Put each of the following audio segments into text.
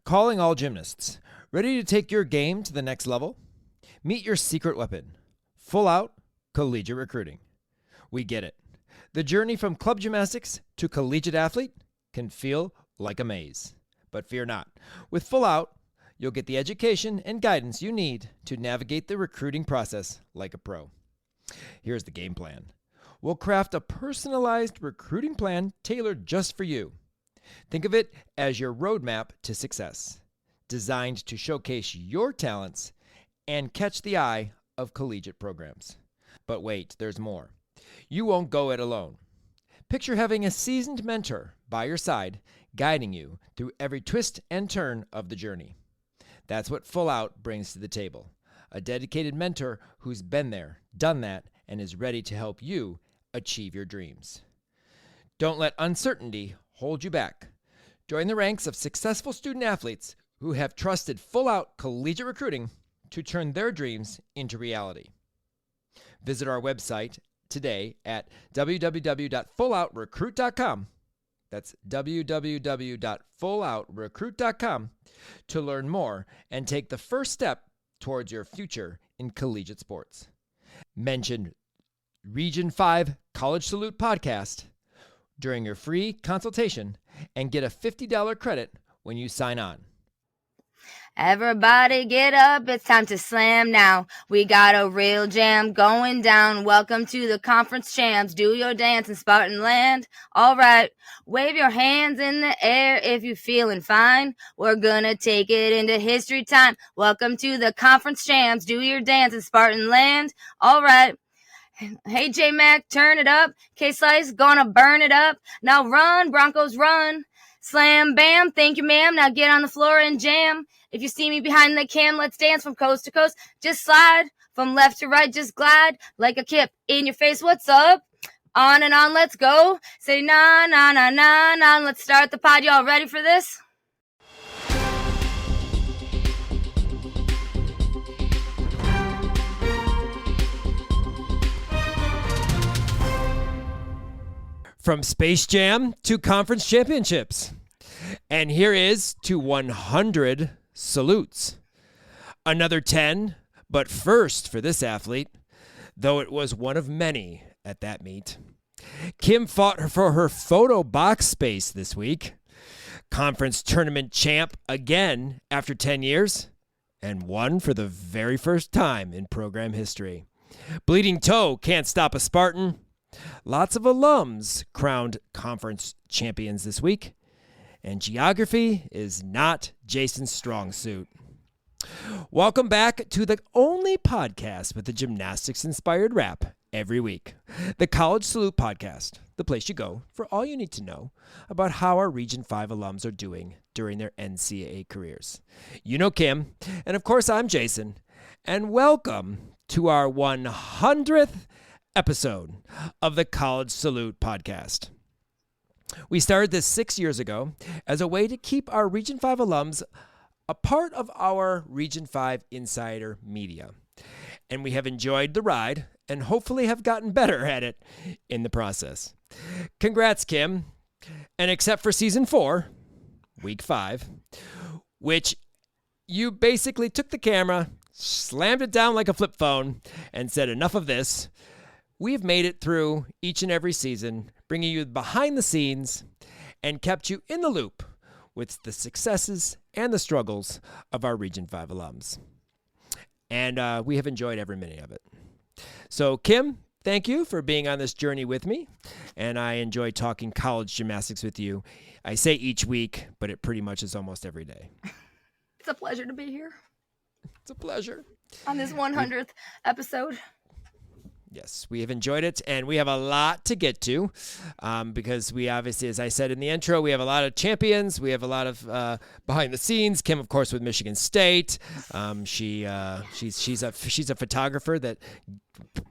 Calling all gymnasts. Ready to take your game to the next level? Meet your secret weapon. Full out collegiate recruiting. We get it. The journey from club gymnastics to collegiate athlete can feel like a maze. But fear not. With Full Out, you'll get the education and guidance you need to navigate the recruiting process like a pro. Here's the game plan. We'll craft a personalized recruiting plan tailored just for you. Think of it as your roadmap to success, designed to showcase your talents and catch the eye of collegiate programs. But wait, there's more. You won't go it alone. Picture having a seasoned mentor by your side, guiding you through every twist and turn of the journey. That's what Full Out brings to the table. A dedicated mentor who's been there, done that, and is ready to help you achieve your dreams. Don't let uncertainty hold you back. Join the ranks of successful student athletes who have trusted Full Out collegiate recruiting to turn their dreams into reality. Visit our website today at www.fulloutrecruit.com. That's www.fulloutrecruit.com to learn more and take the first step towards your future in collegiate sports. Mention Region 5 College Salute Podcast during your free consultation and get a $50 credit when you sign on. Everybody get up, it's time to slam now. We got a real jam going down. Welcome to the conference champs. Do your dance in Spartan land. All right, wave your hands in the air if you're feeling fine. We're gonna take it into history time. Welcome to the conference champs. Do your dance in Spartan land. All right. Hey, J-Mac, turn it up. K-Slice, gonna burn it up. Now run, Broncos, run. Slam, bam, thank you, ma'am. Now get on the floor and jam. If you see me behind the cam, let's dance from coast to coast. Just slide from left to right, just glide like a kip in your face. What's up? On and on, let's go. Say na, na, na, na, na. Let's start the pod. Y'all ready for this? From Space Jam to conference championships. And here is to 100 salutes. Another 10, but first for this athlete, though it was one of many at that meet. Kim fought for her photo box space this week. Conference tournament champ again after 10 years, and won for the very first time in program history. Bleeding Toe can't stop a Spartan. Lots of alums crowned conference champions this week. And geography is not Jason's strong suit. Welcome back to the only podcast with a gymnastics-inspired rap every week. The College Salute Podcast, the place you go for all you need to know about how our Region 5 alums are doing during their NCAA careers. You know Kim, and of course I'm Jason, and welcome to our 100th episode of the College Salute Podcast. We started this 6 years ago as a way to keep our Region 5 alums a part of our Region 5 insider media. And we have enjoyed the ride and hopefully have gotten better at it in the process. Congrats, Kim. And except for season 4, week 5, which you basically took the camera, slammed it down like a flip phone, and said enough of this. We've made it through each and every season, bringing you behind the scenes and kept you in the loop with the successes and the struggles of our Region 5 alums. And we have enjoyed every minute of it. So, Kim, thank you for being on this journey with me. And I enjoy talking college gymnastics with you. I say each week, but it pretty much is almost every day. It's a pleasure to be here. It's a pleasure. On this 100th episode. Yes, we have enjoyed it, and we have a lot to get to because we obviously, as I said in the intro, we have a lot of champions. We have a lot of behind the scenes. Kim, of course, with Michigan State. She's a photographer that,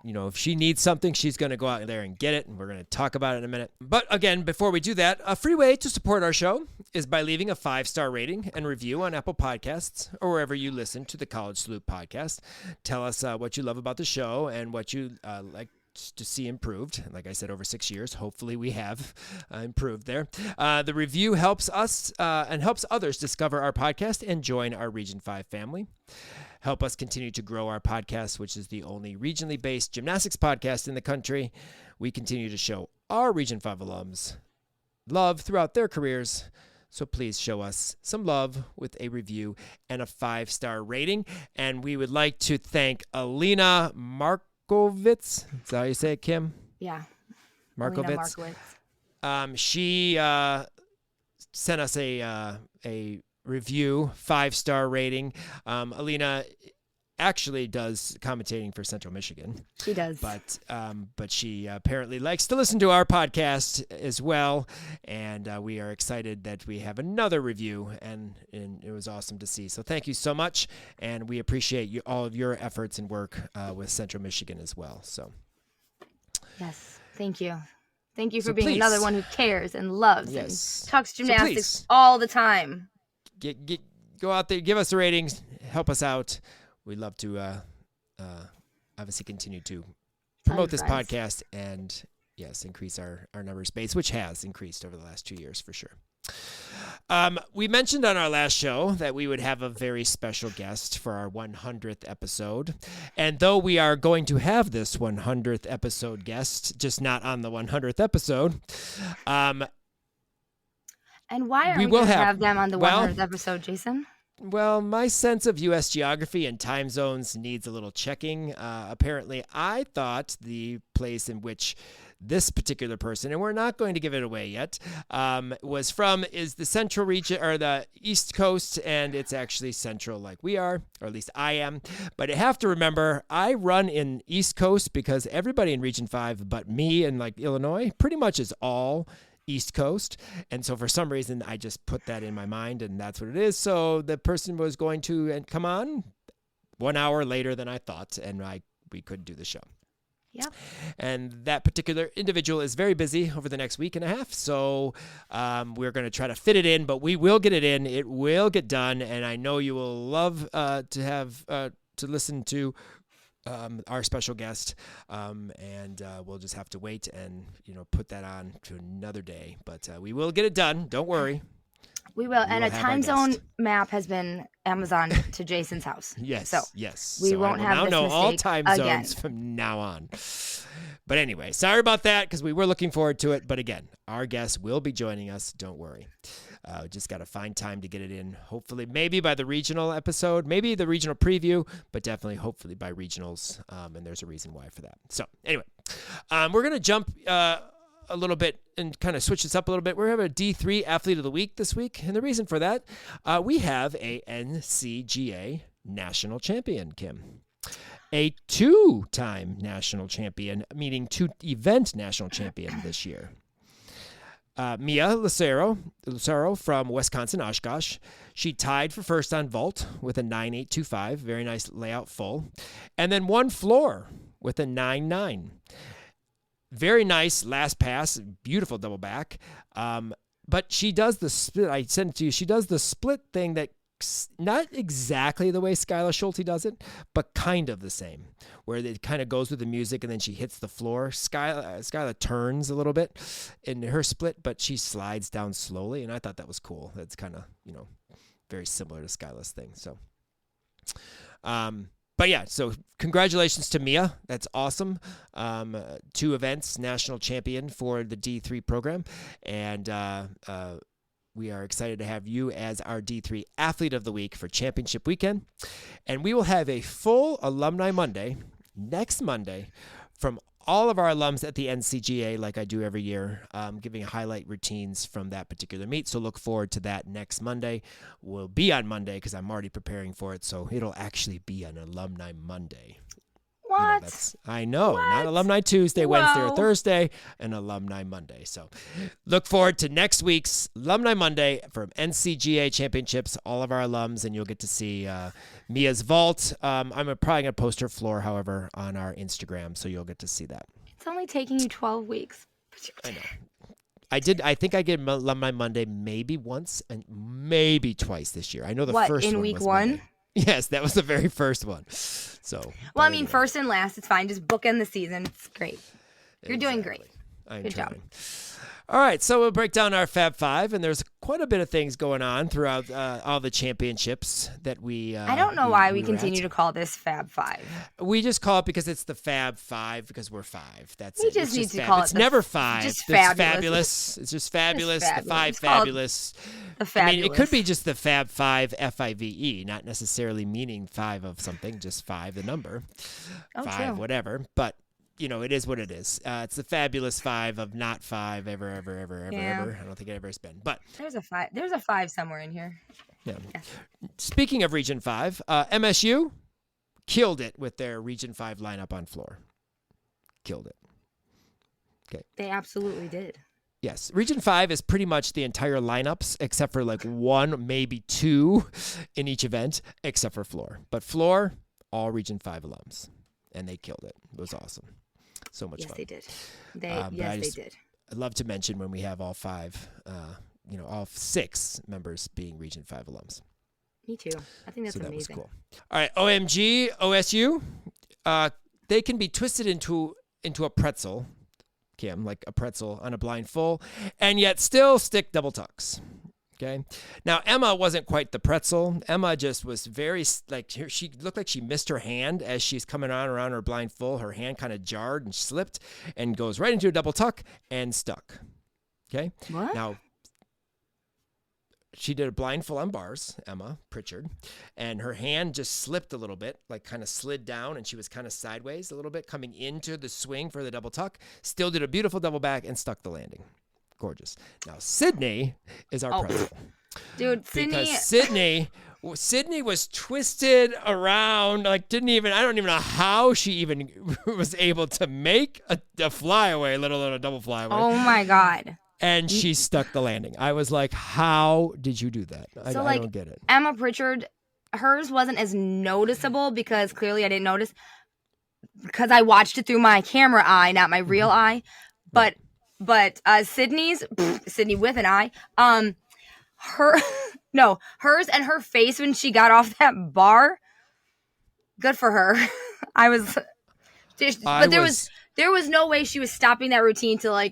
you know, if she needs something, she's going to go out there and get it, and we're going to talk about it in a minute. But again, before we do that, a free way to support our show is by leaving a 5-star rating and review on Apple Podcasts or wherever you listen to the College Salute Podcast. Tell us what you love about the show and what you like to see improved. Like I said, over 6 years, hopefully we have improved there. The review helps us and helps others discover our podcast and join our Region 5 family. Help us continue to grow our podcast, which is the only regionally based gymnastics podcast in the country. We continue to show our Region 5 alums love throughout their careers. So please show us some love with a review and a 5-star rating. And we would like to thank Alina Markovitz. Is that how you say it, Kim? Yeah. Markovitz. She sent us a review, 5-star rating. Alina actually does commentating for Central Michigan. She does. But she apparently likes to listen to our podcast as well. And we are excited that we have another review, and it was awesome to see. So thank you so much. And we appreciate all of your efforts and work with Central Michigan as well. So yes, thank you. Thank you for being another one who cares and loves and talks gymnastics all the time. Go out there, give us a rating, help us out. We'd love to obviously continue to promote this podcast and, yes, increase our number of space, which has increased over the last 2 years for sure. We mentioned on our last show that we would have a very special guest for our 100th episode. And though we are going to have this 100th episode guest, just not on the 100th episode. And why are we going to have them on the 100th episode, Jason? Well, my sense of U.S. geography and time zones needs a little checking. Apparently, I thought the place in which this particular person, and we're not going to give it away yet, was from is the central region or the East Coast, and it's actually central like we are, or at least I am. But I have to remember, I run in East Coast because everybody in Region 5 but me and like Illinois pretty much is all East Coast. And so for some reason, I just put that in my mind, and that's what it is. So the person was going to come on 1 hour later than I thought, and we couldn't do the show. Yep. And that particular individual is very busy over the next week and a half. So we're going to try to fit it in, but we will get it in. It will get done. And I know you will love to have to listen to our special guest, and we'll just have to wait and put that on to another day. But we will get it done. Don't worry. We will. And a time zone map has been Amazon to Jason's house. Yes. So yes. We won't have this now know mistake all time again. zones from now on. But anyway, sorry about that because we were looking forward to it. But again, our guest will be joining us. Don't worry. Just got to find time to get it in. Hopefully, maybe by the regional episode, maybe the regional preview, but definitely, hopefully by regionals. And there's a reason why for that. So anyway, we're going to jump a little bit and kind of switch this up a little bit. We're having a D3 Athlete of the Week this week. And the reason for that, we have a NCGA national champion, Kim. A 2-time national champion, meaning 2-event national champion this year. Mia Lucero from Wisconsin Oshkosh. She tied for first on vault with a 9.825. Very nice layout full. And then won floor with a 9.9. Very nice last pass. Beautiful double back. But she does the split. I sent it to you. She does the split thing that not exactly the way Skylar Schulte does it, but kind of the same, where it kind of goes with the music and then she hits the floor. Skylar turns a little bit in her split, but she slides down slowly, and I thought that was cool. That's kind of, very similar to Skylar's thing. So, but yeah, so congratulations to Mia. That's awesome. 2 events, national champion for the D3 program, and we are excited to have you as our D3 Athlete of the Week for Championship Weekend. And we will have a full Alumni Monday next Monday from all of our alums at the NCGA, like I do every year, giving highlight routines from that particular meet. So look forward to that next Monday. We'll be on Monday because I'm already preparing for it. So it'll actually be an Alumni Monday. What? I know. Not Alumni Tuesday, Wednesday, or Thursday, an Alumni Monday. So look forward to next week's Alumni Monday from NCGA Championships, all of our alums, and you'll get to see Mia's vault. I'm probably going to post her floor, however, on our Instagram, so you'll get to see that. It's only taking you 12 weeks. I know. I think I did Alumni Monday maybe once and maybe twice this year. I know the first one in week was one? Monday. Yes, that was the very first one. So. Well, I mean, first and last, it's fine. Just bookend the season. It's great. You're doing great. I'm Good trying. job. All right, so we'll break down our Fab Five, and there's quite a bit of things going on throughout all the championships that we. I don't know why we were continue at. to call this Fab Five. We just call it because it's the Fab Five because we're five. That's We it. just It's need to fab. call it It's the never f- five. just It's fabulous. It's just fabulous. fabulous. The five It's called fabulous. The I Fabulous. mean, it could be just the Fab Five, FIVE, not necessarily meaning five of something, just five, the number, five, true. whatever. But it is what it is. It's the fabulous five of not five ever. Yeah. I don't think it ever has been. But There's a five. There's a five somewhere in here. yeah. Yeah. Speaking of Region 5, MSU killed it with their Region 5 lineup on floor. Killed it. They absolutely did. Yes. Region 5 is pretty much the entire lineups except for like one, maybe two in each event, except for floor. But floor, all Region 5 alums. And they killed it. It was awesome. So much fun. Yes, they did. They did. I'd love to mention when we have all five, all 6 members being Region 5 alums. Me too. I think that's So that was amazing. cool. All right, OMG, OSU, they can be twisted into a pretzel, Kim, like a pretzel on a blind full, and yet still stick double tucks. Okay. Now, Emma wasn't quite the pretzel. Emma just was very, she looked like she missed her hand as she's coming around her blind full. Her hand kind of jarred and slipped and goes right into a double tuck and stuck. Okay. What? Now, she did a blind full on bars, Emma Pritchard, and her hand just slipped a little bit, like kind of slid down, and she was kind of sideways a little bit coming into the swing for the double tuck. Still did a beautiful double back and stuck the landing. Gorgeous. Now, Sydney is our pretzel. Dude, Sydney. Because Sydney was twisted around, I don't even know how she even was able to make a flyaway, let alone a double flyaway. Oh my God. And she stuck the landing. I was like, how did you do that? I don't get it. Emma Pritchard, hers wasn't as noticeable because clearly I didn't notice because I watched it through my camera eye, not my real eye. But Sydney's, Sydney with an eye, hers and her face when she got off that bar, good for her. There was no way she was stopping that routine to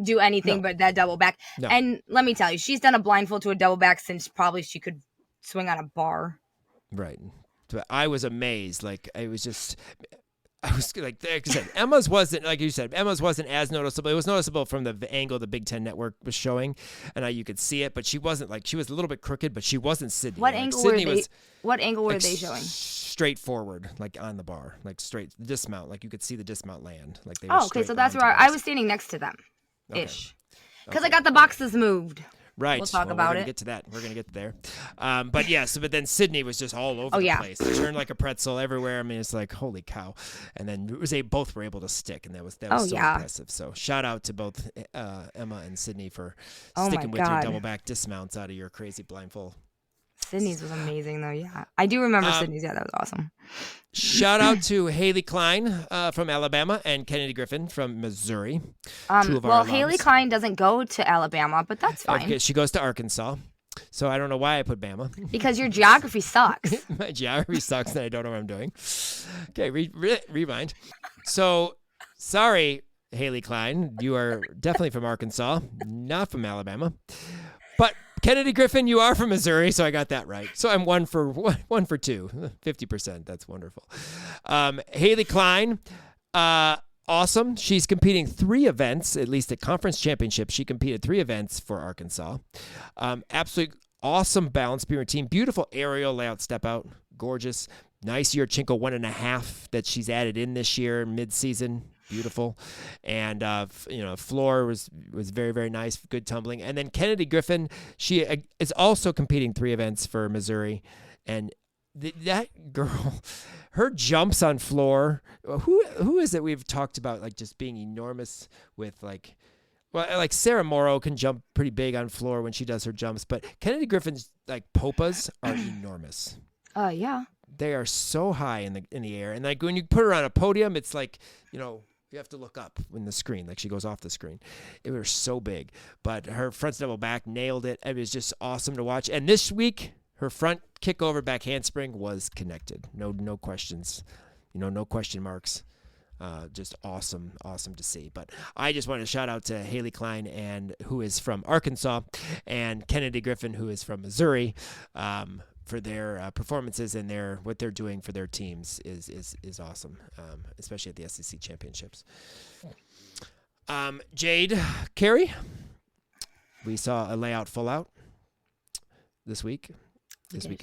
do anything but that double back. No. And let me tell you, she's done a blindfold to a double back since probably she could swing on a bar. Right. But I was amazed. I was like I said, Emma's wasn't, like you said, Emma's wasn't as noticeable. It was noticeable from the angle the Big Ten Network was showing, and you could see it. But she wasn't she was a little bit crooked, but she wasn't Sydney. What angle were they showing? Straight forward, on the bar, straight dismount. You could see the dismount land. They were okay, so that's onto where the I was standing next to them, ish, because I got the boxes moved. Right. We'll talk about we're gonna it. Get to that. We're gonna get there. But then Sydney was just all over the place. It turned like a pretzel everywhere. I mean, it's like holy cow. And then both were able to stick, and that was so impressive. So shout out to both Emma and Sydney for sticking with your double back dismounts out of your crazy blindfold. Sydney's was amazing though. Yeah, I do remember Sydney's. Yeah, that was awesome. Shout out to Haley Klein from Alabama and Kennedy Griffin from Missouri. Two of our alums. Haley Klein doesn't go to Alabama, but that's fine. Okay, she goes to Arkansas. So I don't know why I put Bama. Because your geography sucks. My geography sucks and I don't know what I'm doing. Okay, rewind. So, sorry, Haley Klein. You are definitely from Arkansas, not from Alabama. But Kennedy Griffin, you are from Missouri, so I got that right. So I'm one for two, 50%. That's wonderful. Haley Klein, awesome. She's competing 3 events, at least at conference championships. She competed 3 events for Arkansas. Absolutely awesome balance beam routine. Beautiful aerial layout step out. Gorgeous. Nice Yurchenko 1.5 that she's added in this year, mid-season. Beautiful. And, floor was very, very nice. Good tumbling. And then Kennedy Griffin, she is also competing 3 events for Missouri. And that girl, her jumps on floor, who is it we've talked about, just being enormous with, Sarah Morrow can jump pretty big on floor when she does her jumps. But Kennedy Griffin's, popas are enormous. Yeah. They are so high in the air. And, when you put her on a podium, it's you have to look up when the screen, she goes off the screen. It was so big. But her front double back nailed it. It was just awesome to watch. And this week, her front kick over back handspring was connected. No questions. No question marks. Just awesome to see. But I just wanted to shout out to Haley Klein, who is from Arkansas, and Kennedy Griffin, who is from Missouri, for their performances and what they're doing for their teams is awesome, especially at the SEC championships. Jade Carey, we saw a layout full out this weekend. We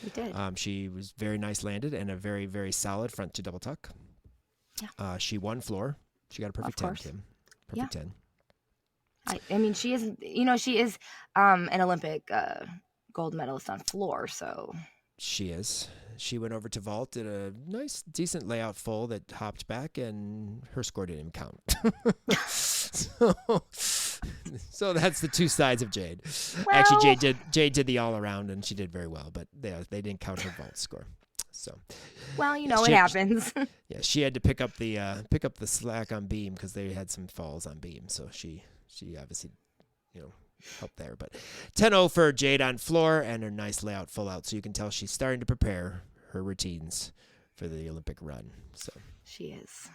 did. She was very nice landed and a very, very solid front to double tuck. Yeah. She won floor. She got a perfect 10, Kim. Perfect 10. I mean, she is an Olympic gold medalist on floor, so. She is. She went over to vault, did a nice, decent layout full that hopped back, and her score didn't even count. So that's the two sides of Jade. Well, actually, Jade did the all around, and she did very well, but they didn't count her vault score. So, well, it happens. Yeah, she had to pick up the slack on beam because they had some falls on beam. So she obviously, helped there. But 10-0 for Jade on floor and her nice layout full out. So you can tell she's starting to prepare her routines for the Olympic run. So she is.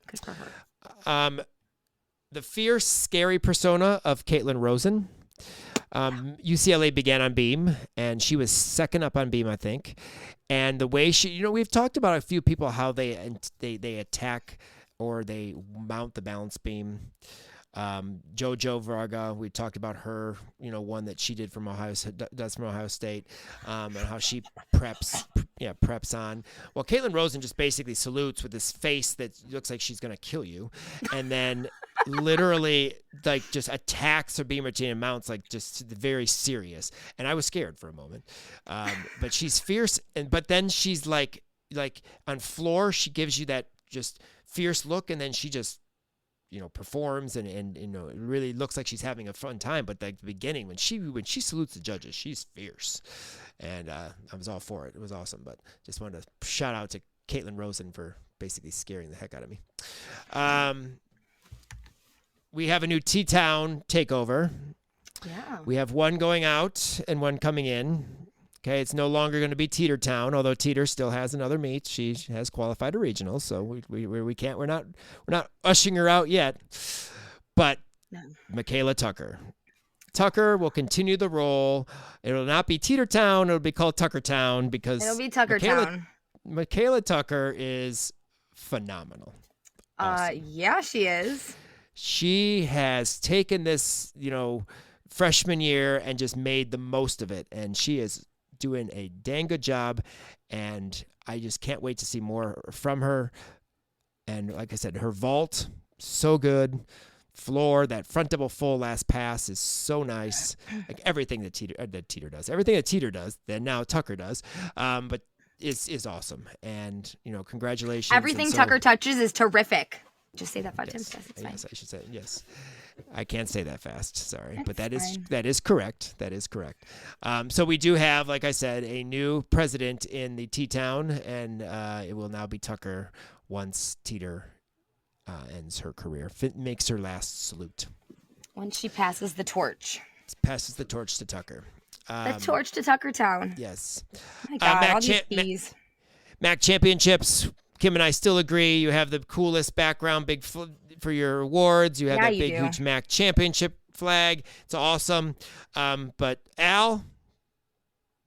Good for her. The fierce, scary persona of Caitlin Rosen. UCLA began on beam, and she was second up on beam, I think. And the way we've talked about a few people how they attack or they mount the balance beam. JoJo Varga, we talked about her, one that she did from Ohio State, and how she preps on. Well, Caitlin Rosen just basically salutes with this face that looks like she's going to kill you, and then literally just attacks her beam routine and mounts just very serious. And I was scared for a moment, but she's fierce, but then she's like on floor, she gives you that just fierce look, and then she just performs and it really looks like she's having a fun time. But at the beginning, when she salutes the judges, she's fierce, and I was all for it. It was awesome. But just wanted to shout out to Caitlin Rosen for basically scaring the heck out of me. We have a new T-Town takeover. Yeah. We have one going out and one coming in. Okay, it's no longer going to be Teeter Town, although Teeter still has another meet. She has qualified to regionals, so we can't. We're not ushing her out yet. But no. Michaela Tucker will continue the role. It'll not be Teeter Town. It'll be called Tucker Town because it'll be Tucker Town. Michaela Tucker is phenomenal. Awesome. Yeah, she is. She has taken this, freshman year and just made the most of it, and she is doing a dang good job, and I just can't wait to see more from her. And like I said, her vault, so good. Floor, that front double full last pass is so nice. Like everything that Teeter does. Everything that Teeter does, then now Tucker does. But is awesome. And, congratulations. Everything Tucker touches is terrific. Just say that 5 times fast. It's fine. Yes, I should say it. Yes. I can't say that fast. Sorry. That's but that fine. is correct. That is correct. So we do have, like I said, a new president in the T-Town, and it will now be Tucker once Teeter ends her career, makes her last salute. Once she passes the torch. Passes the torch to Tucker. The torch to Tucker Town. Yes. Oh my God, all these bees. MAC Championships. Kim and I still agree. You have the coolest background, for your awards. You have that big, huge MAC Championship flag. It's awesome. But Al,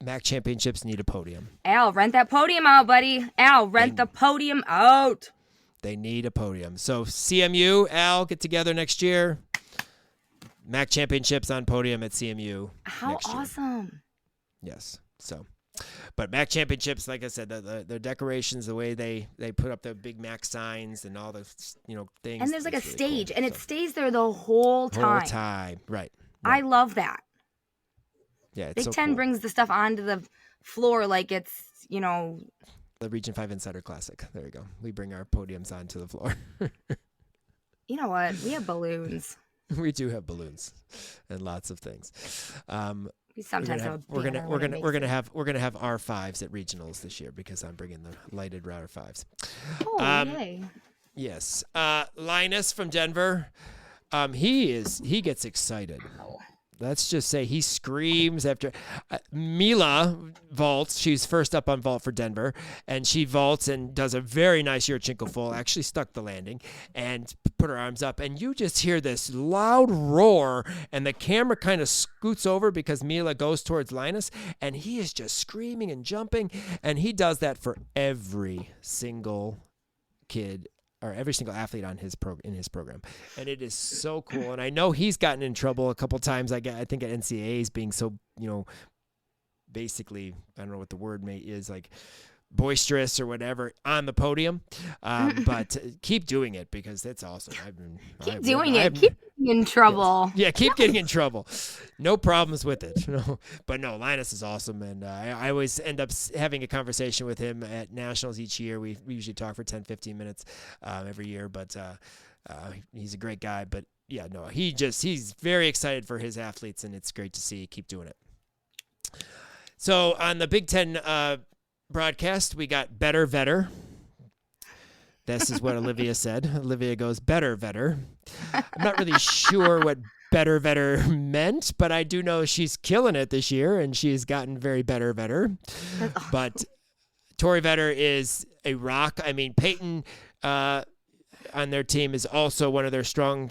MAC Championships need a podium. Al, rent that podium out, buddy. Al, rent the podium out. They need a podium. So CMU, Al, get together next year. MAC Championships on podium at CMU. How awesome. Yes. So. But MAC Championships, like I said, the decorations, the way they put up the big MAC signs and all the things. And there's like a really stage, cool. and it stays there the whole time. Right. I love that. Yeah, it's Big so Ten cool. brings the stuff onto the floor like it's, The Region 5 Insider Classic. There you go. We bring our podiums onto the floor. You know what? We have balloons. We do have balloons and lots of things. We sometimes we're gonna have R5s at regionals this year because I'm bringing the lighted R5s. Oh, yay! Yes, Linus from Denver. He gets excited. let's just say he screams after Mila vaults. She's first up on vault for Denver, and she vaults and does a very nice Yurchenko full, actually stuck the landing and put her arms up, and you just hear this loud roar, and the camera kind of scoots over because Mila goes towards Linus, and he is just screaming and jumping, and he does that for every single kid or every single athlete on in his program, and it is so cool. And I know he's gotten in trouble a couple times. I think at NCAAs being so, basically, I don't know what the word is, like boisterous or whatever on the podium. But keep doing it because that's awesome. Keep doing it. Keep getting in trouble. Yes. Yeah, keep getting in trouble. No problems with it. But no, Linus is awesome. And I always end up having a conversation with him at nationals each year. We usually talk for 10, 15 minutes every year. But he's a great guy. But yeah, no, he's very excited for his athletes, and it's great to see. Keep doing it. So on the Big Ten broadcast, we got better vetter. This is what Olivia said. Olivia goes, better vetter. I'm not really sure what better vetter meant, but I do know she's killing it this year, and she's gotten very better vetter. But Tori Vetter is a rock. I mean, Peyton on their team is also one of their strong,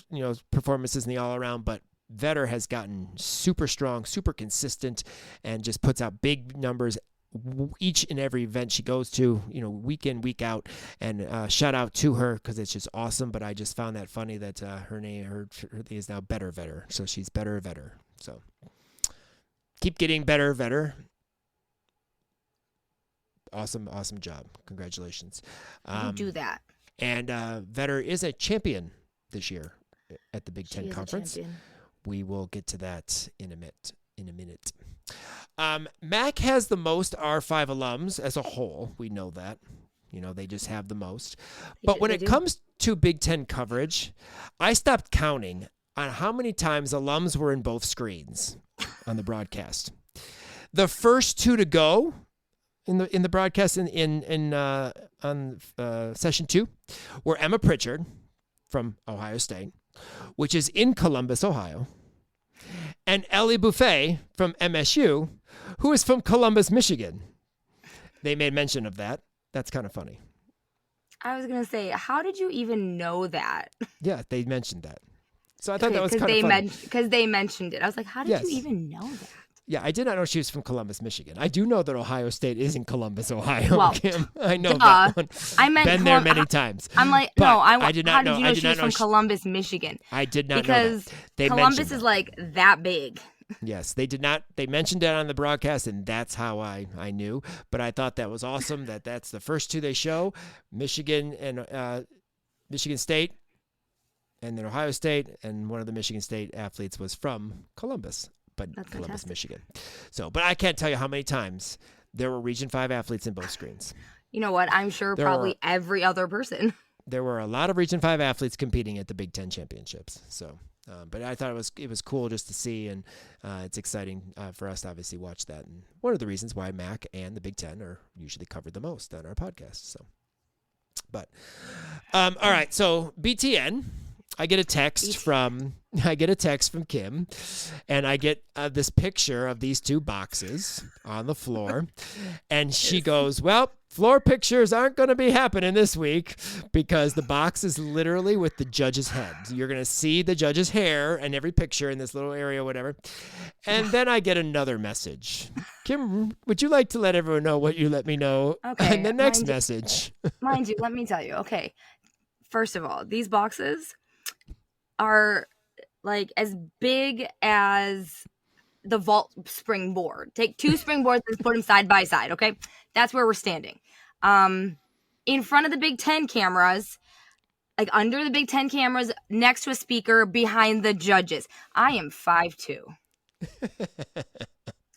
performances in the all-around, but Vetter has gotten super strong, super consistent, and just puts out big numbers each and every event she goes to, week in, week out, and shout out to her because it's just awesome. But I just found that funny that her thing is now Better Vetter, so she's Better Vetter. So keep getting better, Vetter. Awesome job. Congratulations. You do that. And Vetter is a champion this year at the Big Ten Conference. We will get to that in a minute. MAC has the most R5 alums as a whole. We know that. They just have the most. But when it comes to Big Ten coverage, I stopped counting on how many times alums were in both screens on the broadcast. The first two to go in the broadcast on session 2 were Emma Pritchard from Ohio State, which is in Columbus, Ohio, and Ellie Buffet from MSU, who is from Columbus, Michigan. They made mention of that. That's kind of funny. I was going to say, how did you even know that? Yeah, they mentioned that. So I thought that was kind of funny. Because they mentioned it. I was like, how did you even know that? Yeah, I did not know she was from Columbus, Michigan. I do know that Ohio State is in Columbus, Ohio, well, Kim. I know that one. I meant been there many times. I'm like, but no, I did not know. How did you know she was from Columbus, Michigan? I did not know because that. Columbus is like that big. Yes, they did not. They mentioned that on the broadcast, and that's how I knew. But I thought that was awesome. That's the first two they show, Michigan and Michigan State, and then Ohio State, and one of the Michigan State athletes was from Columbus. But That's Columbus, fantastic. Michigan. So, but I can't tell you how many times there were Region 5 athletes in both screens. You know what? I'm sure probably every other person. There were a lot of Region 5 athletes competing at the Big Ten Championships. So, but I thought it was cool just to see, and it's exciting for us to obviously watch that. And one of the reasons why MAC and the Big Ten are usually covered the most on our podcast. So, but all right. So BTN. I get a text from Kim, and I get this picture of these two boxes on the floor, and she goes, well, floor pictures aren't going to be happening this week because the box is literally with the judge's head. You're going to see the judge's hair in every picture in this little area, whatever. And then I get another message. Kim, would you like to let everyone know what you let me know? Okay. And the next message. Mind you, let me tell you. Okay. First of all, these boxes are like as big as the vault springboard. Take 2 springboards and put them side by side. Okay. That's where we're standing. In front of the Big Ten cameras, like under the Big Ten cameras, next to a speaker behind the judges. I am 5'2".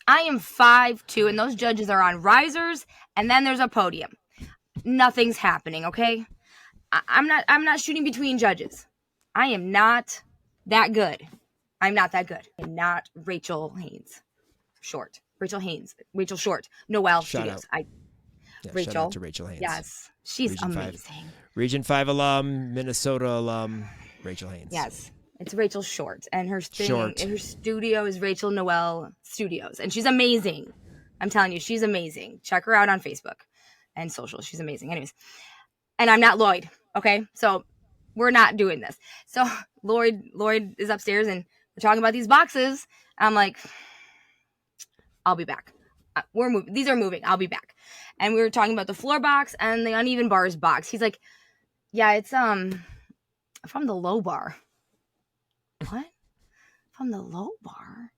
I am 5'2", and those judges are on risers, and then there's a podium. Nothing's happening. Okay. I'm not shooting between judges. I am not that good. I'm not that good. I'm not Rachel Haynes. Short. Rachel Haynes. Rachel Short. Noelle Studios. Rachel. Shout out to Rachel Haynes. Yes. She's Region amazing. 5. Region 5 alum, Minnesota alum, Rachel Haynes. Yes. It's Rachel Short, and her Short. her studio is Rachel Noel Studios, and she's amazing. I'm telling you, she's amazing. Check her out on Facebook and social. She's amazing. Anyways, and I'm not Lloyd. Okay, so we're not doing this. So Lloyd is upstairs, and we're talking about these boxes. I'm like, I'll be back. We're moving. These are moving. I'll be back. And we were talking about the floor box and the uneven bars box. He's like, yeah, it's from the low bar. What? From the low bar?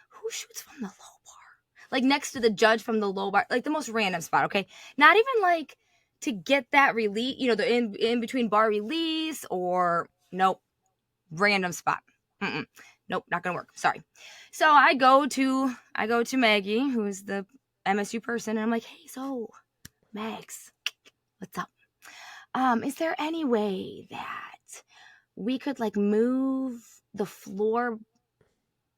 Who shoots from the low bar? Like next to the judge from the low bar, like the most random spot. Okay, not even like to get that release, the in between bar release, or nope, random spot. Nope, not gonna work. Sorry. So I go to Maggie, who is the MSU person, and I'm like, hey, so Max, what's up? Is there any way that we could like move the floor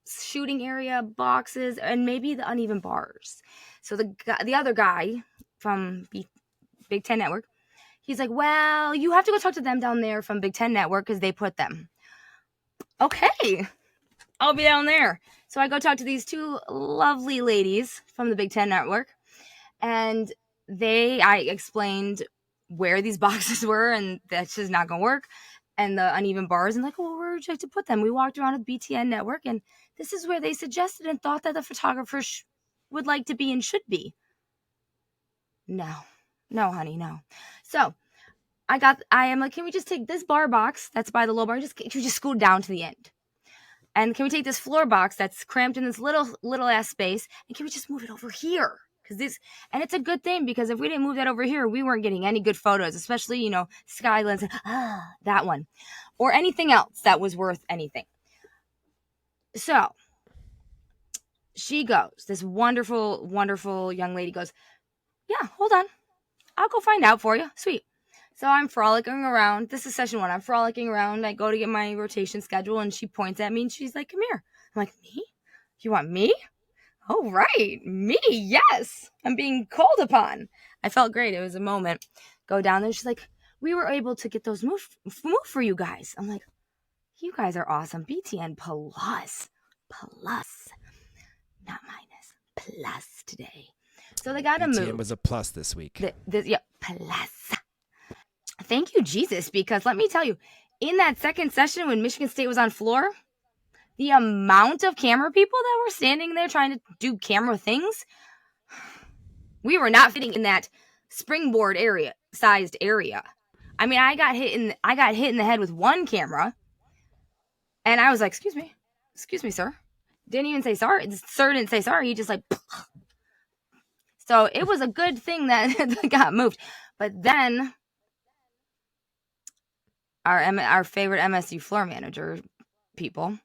shooting area boxes and maybe the uneven bars? So the other guy from Big Ten Network, he's like, well, you have to go talk to them down there from Big Ten Network because they put them. Okay, I'll be down there. So I go talk to these two lovely ladies from the Big Ten Network, and I explained where these boxes were, and that's just not gonna work, and the uneven bars, and like, well, where would you like to put them? We walked around with BTN Network, and this is where they suggested and thought that the photographer would like to be and should be. No, honey, no. So I am like, can we just take this bar box that's by the low bar, can we just scoot down to the end? And can we take this floor box that's cramped in this little ass space, and can we just move it over here? And it's a good thing, because if we didn't move that over here, we weren't getting any good photos, especially, Skylands, that one, or anything else that was worth anything. So she goes, this wonderful, wonderful young lady goes, yeah, hold on, I'll go find out for you. Sweet. So I'm frolicking around. This is session 1. I'm frolicking around. I go to get my rotation schedule, and she points at me, and she's like, come here. I'm like, me? You want me? Oh, right. Me. Yes. I'm being called upon. I felt great. It was a moment. Go down there. She's like, we were able to get those move for you guys. I'm like, you guys are awesome. BTN plus, not minus, plus today. So they got to move. BTN was a plus this week. Plus. Thank you, Jesus, because let me tell you, in that second session when Michigan State was on floor, the amount of camera people that were standing there trying to do camera things, we were not fitting in that springboard sized area. I mean, I got hit in the head with one camera, and I was like, excuse me, sir. Didn't even say sorry. The sir didn't say sorry. He just like, so it was a good thing that got moved. But then our favorite MSU floor manager people,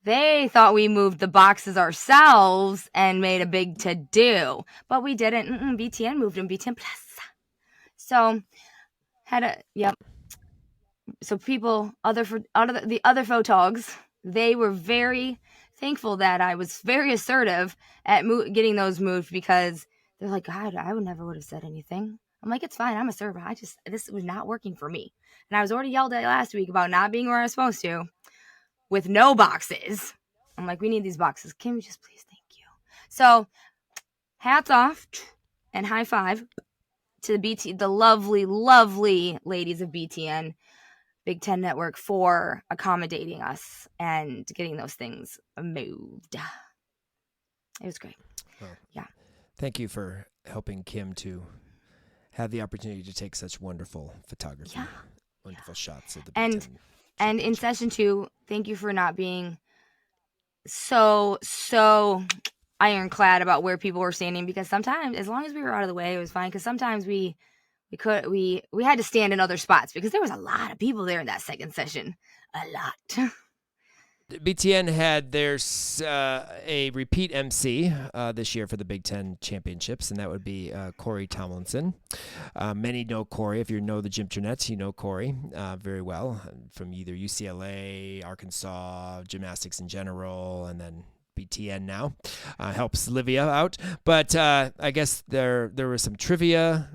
they thought we moved the boxes ourselves and made a big to-do, but we didn't. BTN moved them, BTN plus. So so people, the other photogs, they were very thankful that I was very assertive at getting those moved, because they're like, God, I would have said anything. I'm like, it's fine. I'm a server. This was not working for me. And I was already yelled at last week about not being where I was supposed to with no boxes. I'm like, we need these boxes. Can we just please? Thank you. So hats off and high five to the lovely, lovely ladies of BTN, Big Ten Network, for accommodating us and getting those things moved. It was great. Well, yeah. Thank you for helping Kim to have the opportunity to take such wonderful photography, wonderful shots of the Big Ten. And in session 2, thank you for not being so ironclad about where people were standing, because sometimes, as long as we were out of the way, it was fine. Because sometimes we had to stand in other spots, because there was a lot of people there in that second session, a lot. BTN had a repeat MC this year for the Big Ten Championships, and that would be Corey Tomlinson. Many know Corey. If you know the Gym Ternets, you know Corey very well, from either UCLA, Arkansas, gymnastics in general, and then BTN now. Helps Livia out. But I guess there were some trivia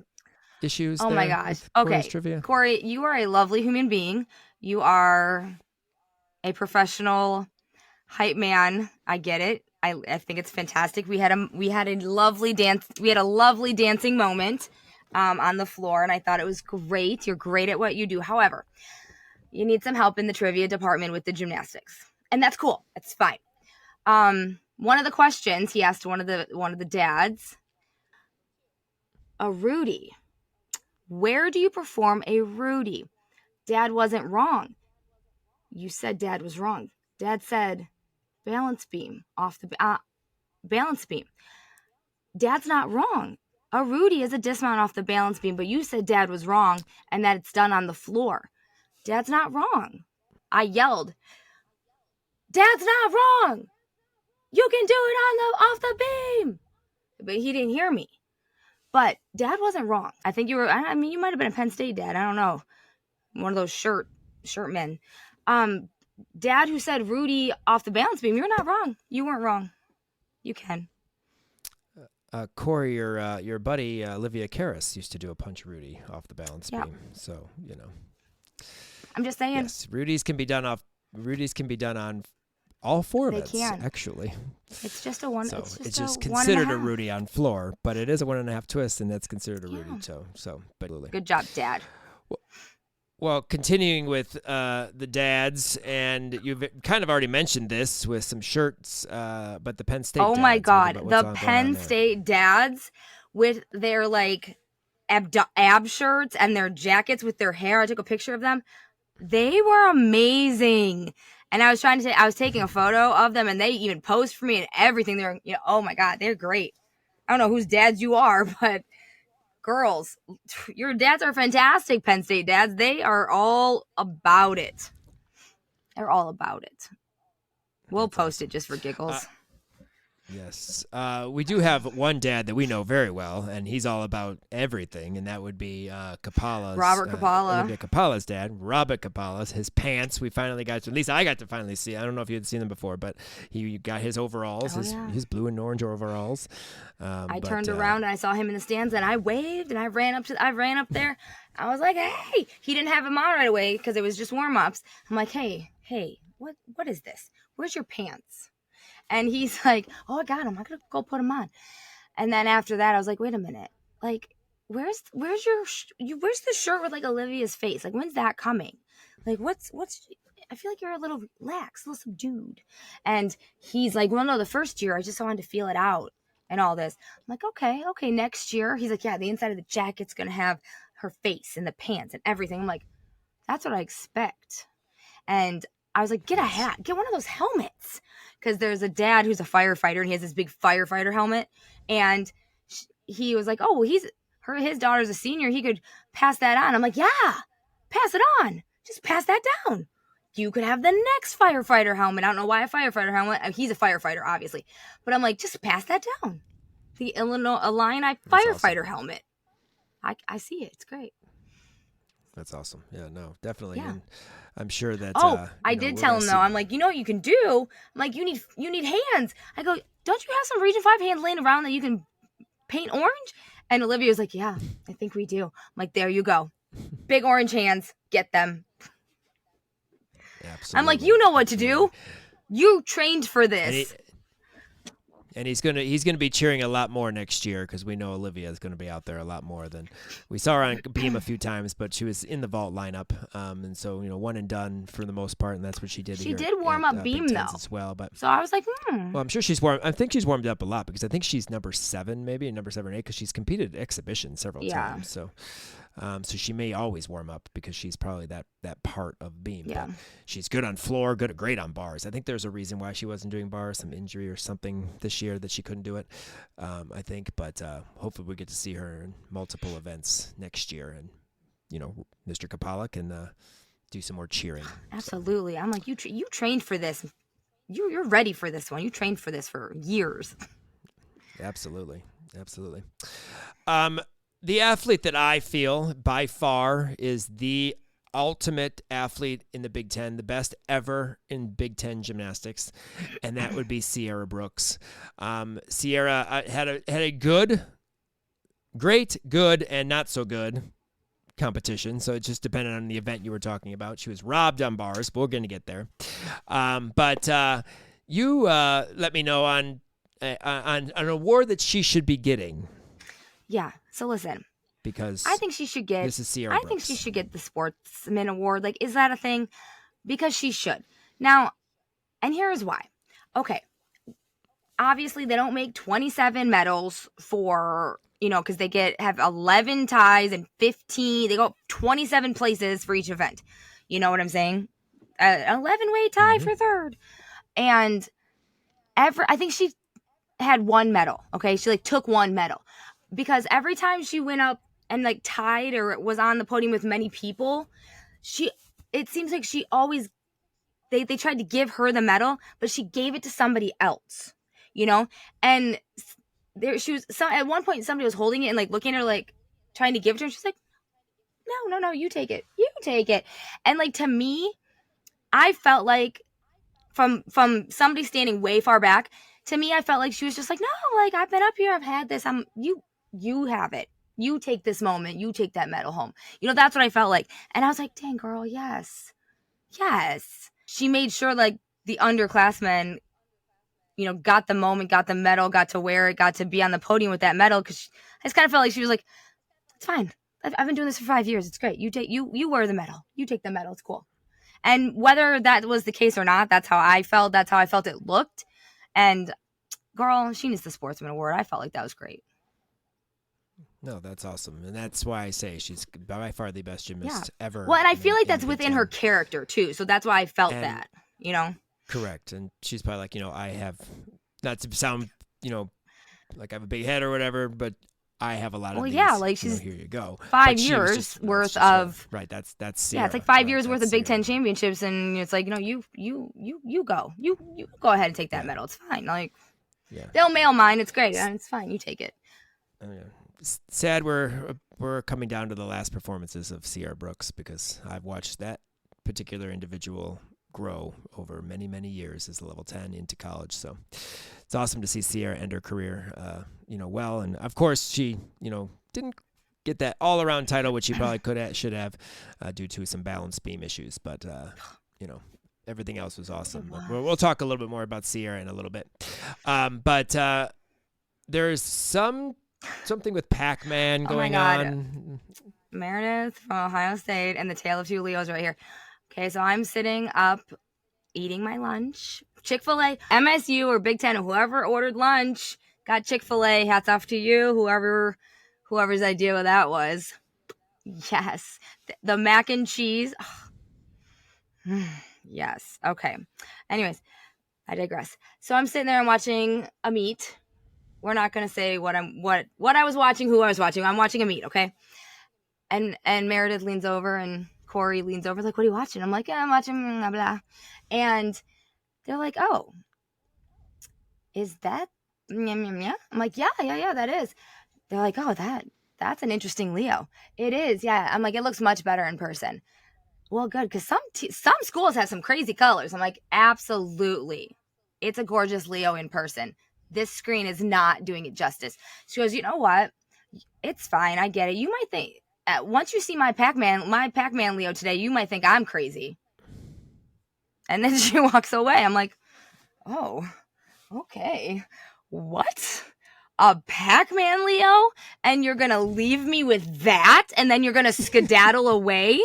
issues. Oh my gosh. Okay. Trivia. Corey, you are a lovely human being. You are a professional hype man. I get it. I think it's fantastic. We had a lovely dance. We had a lovely dancing moment on the floor, and I thought it was great. You're great at what you do. However, you need some help in the trivia department with the gymnastics, and that's cool. That's fine. One of the questions he asked one of the dads, a Rudy. Where do you perform a Rudy? Dad wasn't wrong. You said Dad was wrong. Dad said balance beam off the balance beam. Dad's not wrong. A Rudy is a dismount off the balance beam, but you said Dad was wrong and that it's done on the floor. Dad's not wrong. I yelled, Dad's not wrong. You can do it off the beam. But he didn't hear me. But Dad wasn't wrong. I think you were, I mean, you might have been a Penn State dad. I don't know. One of those shirt men. Dad who said Rudy off the balance beam, you're not wrong. You weren't wrong. You can. Corey, your buddy Olivia Karras used to do a punch Rudy off the balance beam. So, I'm just saying. Yes, Rudies can be done on all four events, actually. It's just a one. So it's just considered a Rudy on floor, but it is a 1.5 twist, and that's considered a Rudy toe. So, but good job, Dad. Well, continuing with the dads, and you've kind of already mentioned this with some shirts, but the Penn State. Oh my God, the Penn State dads with their like ab shirts and their jackets with their hair. I took a picture of them. They were amazing. And I was taking a photo of them, and they even posed for me and everything. They're, oh my God, they're great. I don't know whose dads you are, but girls, your dads are fantastic, Penn State dads. They are all about it. They're all about it. We'll post it just for giggles. Yes. We do have one dad that we know very well, and he's all about everything, and that would be Kapala's. Robert Kapala. Olivia Kapala's dad, Robert Kapala's. His pants, we finally got to, at least I got to finally see. I don't know if you had seen them before, but he got his overalls, his blue and orange overalls. I turned around and I saw him in the stands, and I waved, and I ran up there. I was like, hey. He didn't have him on right away because it was just warm-ups. I'm like, hey, what is this? Where's your pants? And he's like, oh, I got him. I'm going to go put him on. And then after that, I was like, wait a minute. Like, where's the shirt with like Olivia's face? Like, when's that coming? Like, I feel like you're a little lax, a little subdued. And he's like, well, no, the first year I just wanted to feel it out and all this. I'm like, okay, next year. He's like, yeah, the inside of the jacket's going to have her face and the pants and everything. I'm like, that's what I expect. And I was like, get a hat, get one of those helmets. Because there's a dad who's a firefighter, and he has this big firefighter helmet. And he was like, oh, well, his daughter's a senior. He could pass that on. I'm like, yeah, pass it on. Just pass that down. You could have the next firefighter helmet. I don't know why a firefighter helmet. He's a firefighter, obviously. But I'm like, just pass that down. The Illini firefighter helmet. I see it. It's great. That's awesome. Yeah, no, definitely. Yeah. And I'm sure that. I did tell him though. I'm like, you know what you can do? I'm like, you need hands. I go, don't you have some Region 5 hands laying around that you can paint orange? And Olivia was like, yeah, I think we do. I'm like, there you go, big orange hands. Get them. Absolutely. I'm like, you know what to do. You trained for this. And he's gonna be cheering a lot more next year because we know Olivia is gonna be out there a lot more than we saw her on beam a few times, but she was in the vault lineup, and so one and done for the most part, and that's what she did. She did warm up beam though as well, but so I was like, Well, I'm sure she's warmed. I think she's warmed up a lot because I think she's number 7, maybe number 7 or 8, because she's competed at exhibition several times. So she may always warm up because she's probably that part of beam. Yeah. But she's good on floor, great on bars. I think there's a reason why she wasn't doing bars, some injury or something this year that she couldn't do it. I think, but hopefully we get to see her in multiple events next year, and Mr. Kapala can do some more cheering. Absolutely. So. I'm like, you trained for this. You're ready for this one. You trained for this for years. Absolutely. The athlete that I feel by far is the ultimate athlete in the Big Ten, the best ever in Big Ten gymnastics, and that would be Sierra Brooks. Sierra had a great, good, and not so good competition, so it just depended on the event you were talking about. She was robbed on bars, but we're going to get there. But you let me know on an award that she should be getting. Yeah. So listen, because I think she should get. This is Sierra I Brooks. think she should get the Sportsman Award. Like, is that a thing? Because she should. Now, and here's why. Okay. Obviously, they don't make 27 medals for, because they have 11 ties and 15. They go 27 places for each event. You know what I'm saying? 11-way tie for third. And I think she had one medal. Okay. She took one medal because every time she went up and tied or was on the podium with many people, it seems like she always, they tried to give her the medal, but she gave it to somebody else, and she was at one point somebody was holding it and looking at her trying to give it to her. And she's like, no, you take it. And to me, I felt like from somebody standing way far back, to me, I felt like she was just like, no, I've been up here, I've had this. You have it. You take this moment. You take that medal home. That's what I felt like. And I was like, dang, girl, yes. She made sure the underclassmen, got the moment, got the medal, got to wear it, got to be on the podium with that medal. Cause I just kind of felt like she was like, it's fine. I've been doing this for 5 years. It's great. You wear the medal. You take the medal. It's cool. And whether that was the case or not, that's how I felt. That's how I felt it looked. And girl, she needs the Sportsman Award. I felt like that was great. No, that's awesome. And that's why I say she's by far the best gymnast ever. Well, and I feel like that's within her character too. So that's why I felt that, Correct. And she's probably like, I have, not to sound, like I have a big head or whatever, but I have a lot of these, she's here you go. 5 years worth of right. That's Sierra. Yeah, it's 5 years worth of Big Ten championships, and it's you go ahead and take that medal. It's fine. They'll mail mine. It's great. And it's fine. You take it. Sad we're coming down to the last performances of Sierra Brooks because I've watched that particular individual grow over many, many years as a level 10 into college. So it's awesome to see Sierra end her career, well. And of course she, didn't get that all around title, which she probably should have due to some balance beam issues. But, everything else was awesome. We'll talk a little bit more about Sierra in a little bit. But there's something with Pac-Man going on. Meredith from Ohio State and the Tale of Two Leos right here. Okay, so I'm sitting up eating my lunch. Chick-fil-A, MSU or Big Ten, whoever ordered lunch got Chick-fil-A. Hats off to you, whoever's idea that was. Yes. The mac and cheese. Oh. Yes. Okay. Anyways, I digress. So I'm sitting there and watching a meet. We're not going to say what I was watching, who I was watching. I'm watching a meet, okay? And Meredith leans over and Corey leans over, like, what are you watching? I'm like, I'm watching blah, blah. And they're like, oh, is that? I'm like, yeah, that is. They're like, oh, that's an interesting Leo. It is, yeah. I'm like, it looks much better in person. Well, good, because some schools have some crazy colors. I'm like, absolutely. It's a gorgeous Leo in person. This screen is not doing it justice. She goes, you know what? It's fine. I get it. You might think, once you see my Pac-Man Leo today, you might think I'm crazy. And then she walks away. I'm like, oh, okay. What? A Pac-Man Leo? And you're going to leave me with that? And then you're going to skedaddle away?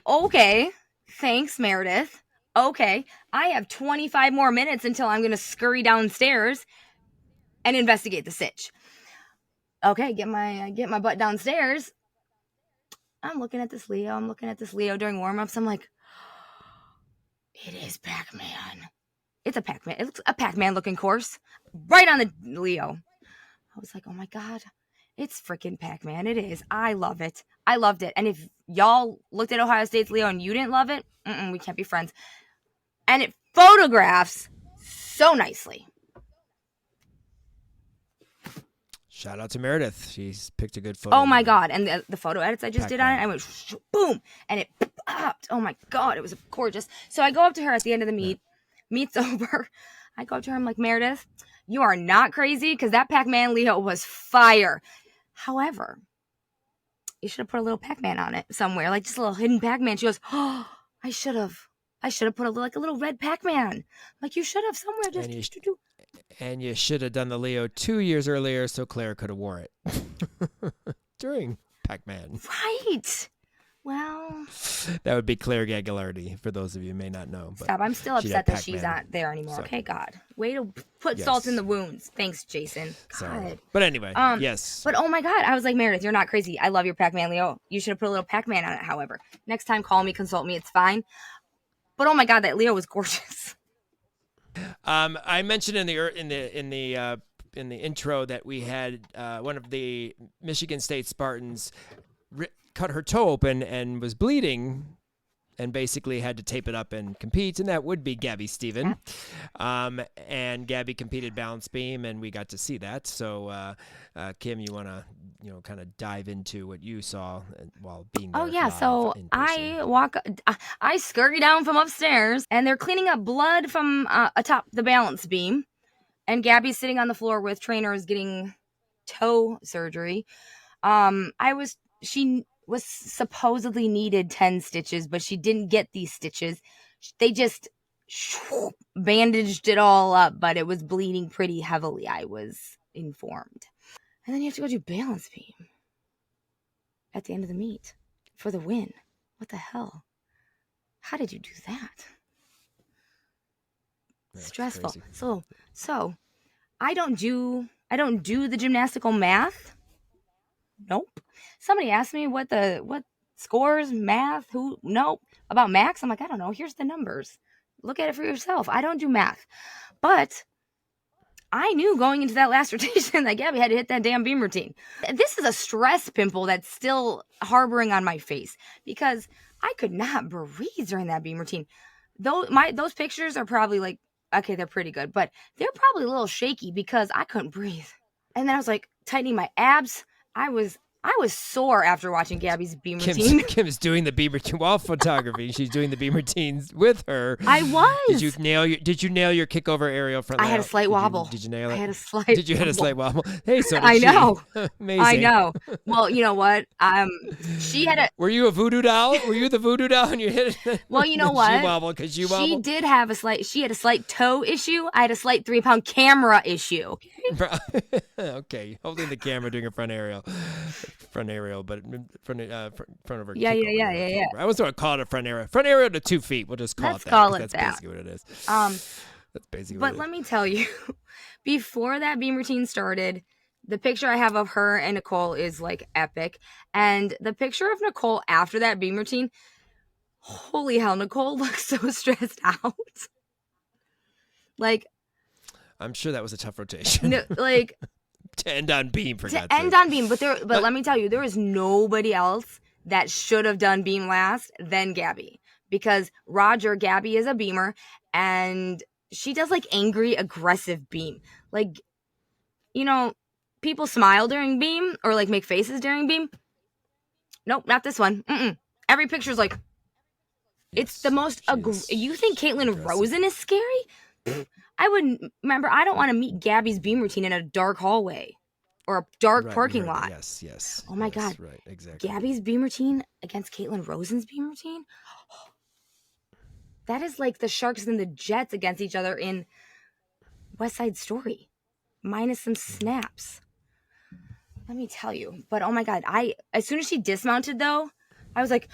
Okay. Thanks, Meredith. Okay. I have 25 more minutes until I'm going to scurry downstairs and investigate the sitch. Okay, get my butt downstairs. I'm looking at this Leo during warm-ups. I'm like, it is Pac-Man. It's a Pac-Man. It looks a Pac-Man looking course. Right on the Leo. I was like, oh my God. It's freaking Pac-Man. It is. I love it. I loved it. And if y'all looked at Ohio State's Leo and you didn't love it, we can't be friends. And it photographs so nicely. Shout out to Meredith. She's picked a good photo. Oh my God. And the photo edits I just did on it, I went boom. And it popped. Oh my God. It was gorgeous. So I go up to her at the end of the meet. Meet's over. I go up to her. I'm like, Meredith, you are not crazy because that Pac-Man Leo was fire. However, you should have put a little Pac-Man on it somewhere, like just a little hidden Pac-Man. She goes, oh, I should have put a little red Pac-Man. Like, you should have somewhere. Just and you should have done the Leo 2 years earlier so Claire could have wore it during Pac-Man. Right. Well, that would be Claire Gagliardi, for those of you who may not know. But stop. I'm still upset that she's not there anymore. So, okay, God. Way to put salt in the wounds. Thanks, Jason. God. Sorry. But anyway, yes. But oh my God, I was like, Meredith, you're not crazy. I love your Pac-Man, Leo. You should have put a little Pac-Man on it, however. Next time, call me, consult me. It's fine. But oh my God, that Leo was gorgeous. I mentioned in the intro that we had one of the Michigan State Spartans cut her toe open and was bleeding, and basically had to tape it up and compete, and that would be Gabby Steven. And Gabby competed balance beam, and we got to see that. So, Kim, you want to kind of dive into what you saw while being there? Oh yeah, so I scurry down from upstairs, and they're cleaning up blood from atop the balance beam, and Gabby's sitting on the floor with trainers getting toe surgery. She was supposedly needed 10 stitches, but she didn't get these stitches. They just bandaged it all up, but it was bleeding pretty heavily, I was informed. And then you have to go do balance beam at the end of the meet for the win. What the hell? How did you do that? That's stressful. Crazy. So I don't do the gymnastical math. Nope. Somebody asked me what scores, math, about Max. I'm like, I don't know. Here's the numbers. Look at it for yourself. I don't do math. But I knew going into that last rotation that Gabby had to hit that damn beam routine. This is a stress pimple that's still harboring on my face because I could not breathe during that beam routine. Those pictures are probably like, okay, they're pretty good, but they're probably a little shaky because I couldn't breathe. And then I was like tightening my abs. I was sore after watching Gabby's beam routine. Kim's doing the beam routine while photography. She's doing the beam routines with her. I was. Did you nail your kick over aerial front? I had a slight wobble. Did you nail it? I had a slight. Did you hit a slight wobble? Hey, so did I she. know. Amazing. I know. Well, you know what? She had a. Were you a voodoo doll? Were you the voodoo doll and you hit it? Well, you know what? She wobbled because you wobbled. She did have a slight. She had a slight toe issue. I had a slight 3-pound camera issue. Okay, holding the camera doing a front aerial, but front of her. Yeah. I was going to call it a front aerial to 2 feet. We'll just call it that. That's basically what it is. That's basically. But let me tell you, before that beam routine started, the picture I have of her and Nicole is like epic, and the picture of Nicole after that beam routine, holy hell, Nicole looks so stressed out. Like. I'm sure that was a tough rotation. No, like to end on beam for God's sake. On beam, but let me tell you, there is nobody else that should have done beam last than Gabby, because Gabby is a beamer, and she does like angry, aggressive beam. Like, people smile during beam or like make faces during beam. Nope, not this one. Every picture's like, it's the most. You think Caitlin Rosen is scary? I don't want to meet Gabby's beam routine in a dark hallway or a dark parking lot. Yes. Oh my God. Right, exactly. Gabby's beam routine against Caitlin Rosen's beam routine? That is like the Sharks and the Jets against each other in West Side Story, minus some snaps. Let me tell you. But oh my God, as soon as she dismounted though, I was like,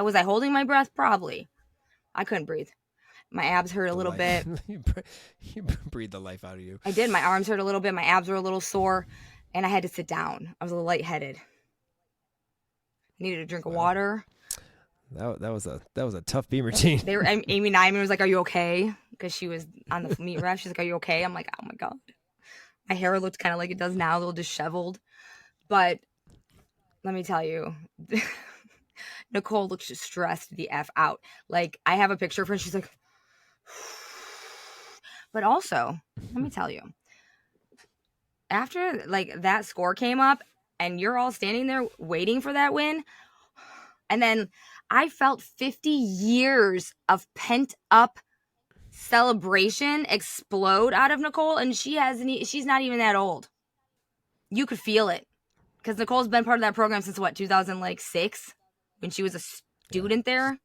was I holding my breath? Probably. I couldn't breathe. My abs hurt a little bit. You breathed the life out of you. I did. My arms hurt a little bit. My abs were a little sore, and I had to sit down. I was a little lightheaded. I needed a drink of water. That was a tough beam routine. Amy Nyman was like, "Are you okay?" Because she was on the meet ref. She's like, "Are you okay?" I'm like, "Oh my God." My hair looked kind of like it does now, a little disheveled. But let me tell you, Nicole looks stressed the F out. Like, I have a picture of her, and she's like. But also, let me tell you, after like that score came up and you're all standing there waiting for that win, and then I felt 50 years of pent up celebration explode out of Nicole, and she's not even that old. You could feel it because Nicole's been part of that program since what, 2006, when she was a student there,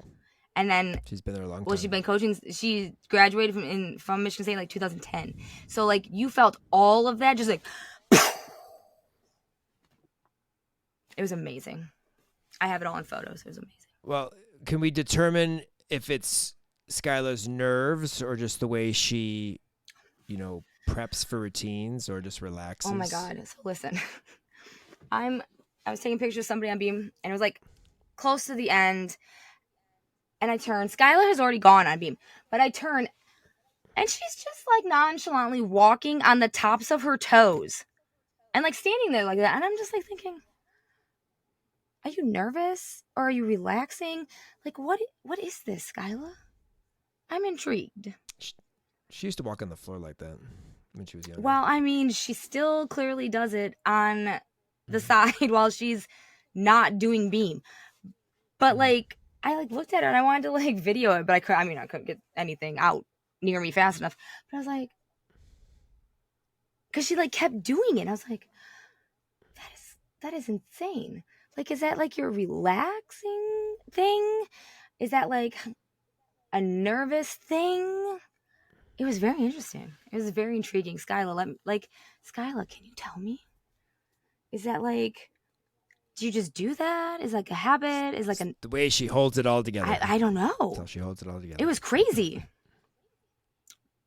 and then she's been there a long time. Well, she's been coaching. She graduated from Michigan State in like 2010. So like you felt all of that, just like it was amazing. I have it all in photos. It was amazing. Well, can we determine if it's Skyla's nerves or just the way she, preps for routines or just relaxes? Oh my God. So listen, I was taking pictures of somebody on beam, and it was like close to the end, and I turned. Skyla has already gone on beam, but I turn, and she's just like nonchalantly walking on the tops of her toes and like standing there like that. And I'm just like thinking, are you nervous or are you relaxing? Like, what is this, Skyla? I'm intrigued. She used to walk on the floor like that when she was younger. Well, I mean, she still clearly does it on the side while she's not doing beam. But like, I like looked at her and I wanted to like video it, but I couldn't get anything out near me fast enough. But I was like, because she like kept doing it. And I was like, that is insane. Like, is that like your relaxing thing? Is that like a nervous thing? It was very interesting. It was very intriguing. Skyla, Skyla, can you tell me? Is that like, do you just do that? Is like a habit? Is like the way she holds it all together. I don't know. That's how she holds it all together. It was crazy.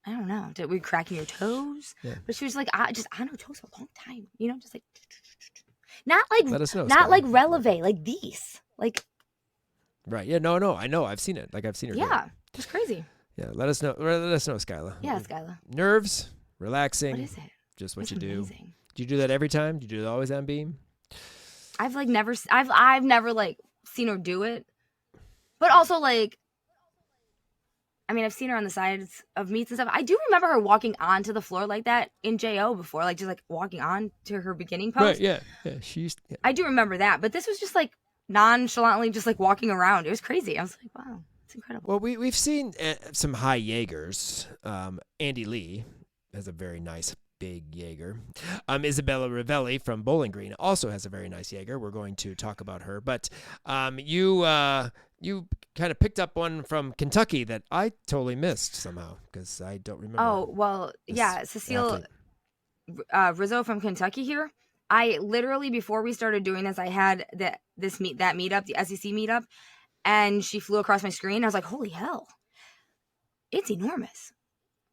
I don't know. Were you cracking your toes? Yeah. But she was like, just on her toes for a long time. Just like, not like, let us know, not Skyla. like releve, like these, like. Right. Yeah. No. I know. I've seen it. Like I've seen her. Yeah. It's crazy. Yeah. Let us know. Let us know, Skyla. Yeah, Skyla. Nerves, relaxing. What is it? Just what it's you amazing. do. Do you do that every time? Do you do it always on beam? I've never like seen her do it, but also like, I've seen her on the sides of meets and stuff. I do remember her walking onto the floor like that in JO before, like just like walking on to her beginning pose. Right. Yeah. Yeah. Yeah. I do remember that, but this was just like nonchalantly just like walking around. It was crazy. I was like, wow, it's incredible. Well, we've seen some high Jaegers. Andy Lee has a very nice big Jaeger. Isabella Ravelli from Bowling Green also has a very nice Jaeger. We're going to talk about her, but you kind of picked up one from Kentucky that I totally missed somehow because I don't remember. Oh well, yeah, Cecile Rizzo from Kentucky here. I literally, before we started doing this, I had that meetup, the SEC meetup, and she flew across my screen. I was like, holy hell, it's enormous.